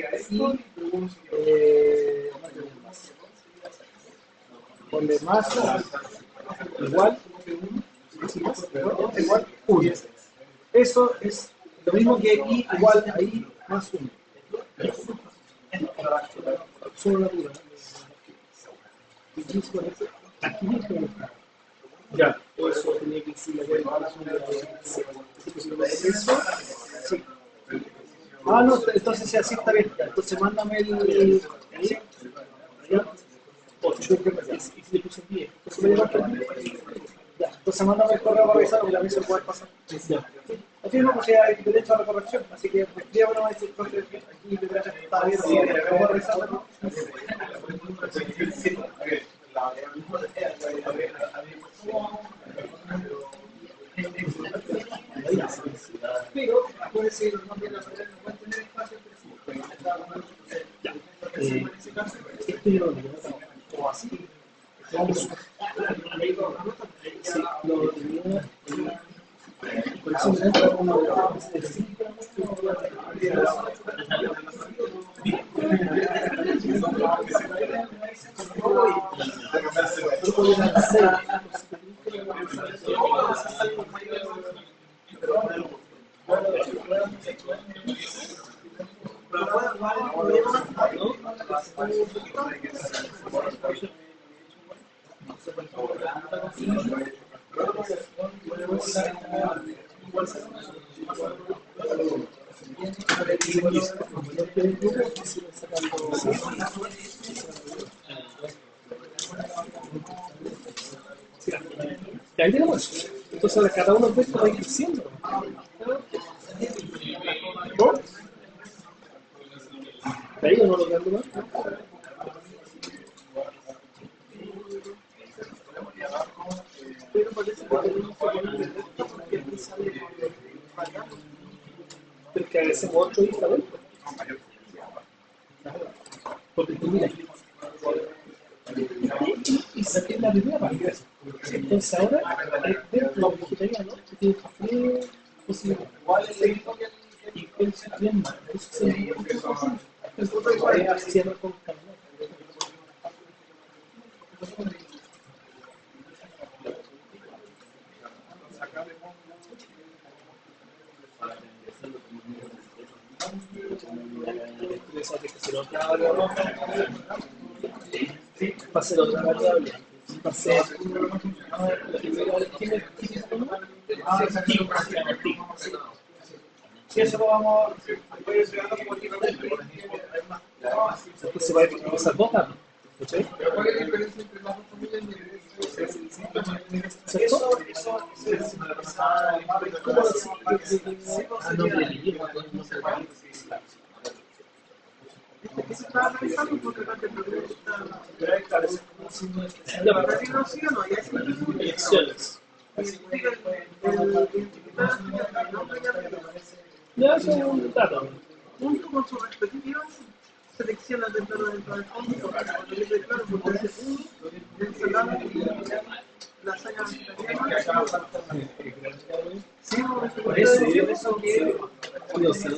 ponle más igual 1. Eso es lo mismo que i igual a i más 1. Solo la pura. Aquí mismo. Ya, todo eso tenía que decir la eso, sí. Ah, no, entonces así está bien. Entonces mándame el. ¿Ya? 8. Y si le puse 10. Entonces me lleva ya, entonces mándame el correo para revisar porque la mesa puede pasar. Ya. Así no, pues ya hay derecho a la corrección. Así que ya bueno, va a decir que aquí está bien, así que acabo de revisarlo. Pero puede ser no tiene la verdad, no puede tener espacio esto yo lo digo, o así. Sí, lo tenía por eso me entra como y ahí tenemos. Entonces cada uno de estos va creciendo. ¿No? ¿De ahí o no lo dando más? Pero parece que tenemos que ponerle recta porque aquí sale fallando. Pero que agregamos 8 y adentro. Porque tú mira. Y saqué la primera parte. Entonces ahora, dentro de los vegetarianos, tienes tres posibilidades. Y piensa bien mal. Eso se llama con calma. Va a ser otra variable. Va a ser la primera vez que me si eso lo vamos entonces va a pasar dos datos. Pero ¿cuál es la diferencia entre las dos familias? Eso estaba analizando porque la temperatura está Elecciones. Ya es un dato. junto con sus respectivas selecciones dentro del fondo, porque dice claro, porque hace uno, ensalada y lasaña vegetariana. Sí, Por eso que no sé,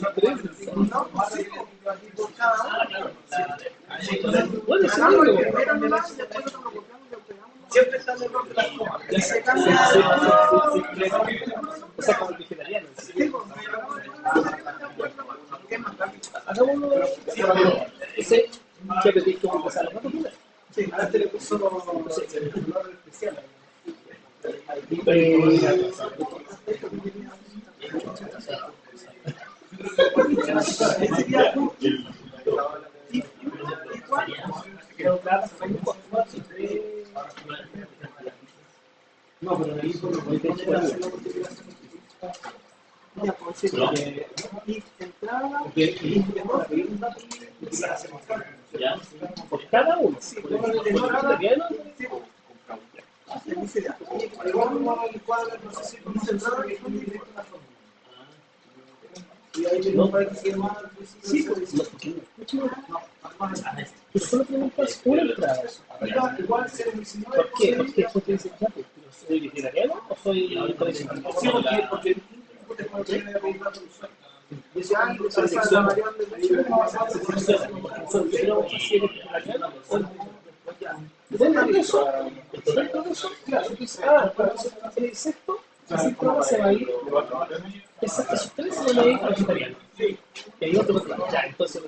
Bueno, sí, Hagamos el pero- primero nomás y después lo colocamos y lo pegamos. Siempre está el error de las comas. Ya Se sé, cambia sí, el- o sea, como el vegetariano. Sí, pues, ¿qué más rápido? Hagámoslo ese que pedís que vamos a pasar los datos primero. Sí, a este le puso Entonces, el color especial. No, pero ahí por lo que hacer la multiplicación. Ya, pues sí, y entrada, ¿Ya? Por cada uno. sí, Por el por el vegetariano, sí, pues, dice ya. Igual uno el cuadro, no sé si conoce el raro que fue directo a la fórmula. Y ahí le para que sea más sí, pues, tú solo preguntas una entrada. igual se le mencionó ¿Por qué? Porque después te dicen, ya, pues, ¿soy vegetariano o soy tradicional? sí, porque después tiene que pedir datos de usuario. Dice, ah, y le pasa la variable de usuario, no va a ser Dentro de eso, claro, tú dices, es esto, esa prueba se va a ir, esos tres se van a ir vegetarianos. Y ahí otro, ya, entonces,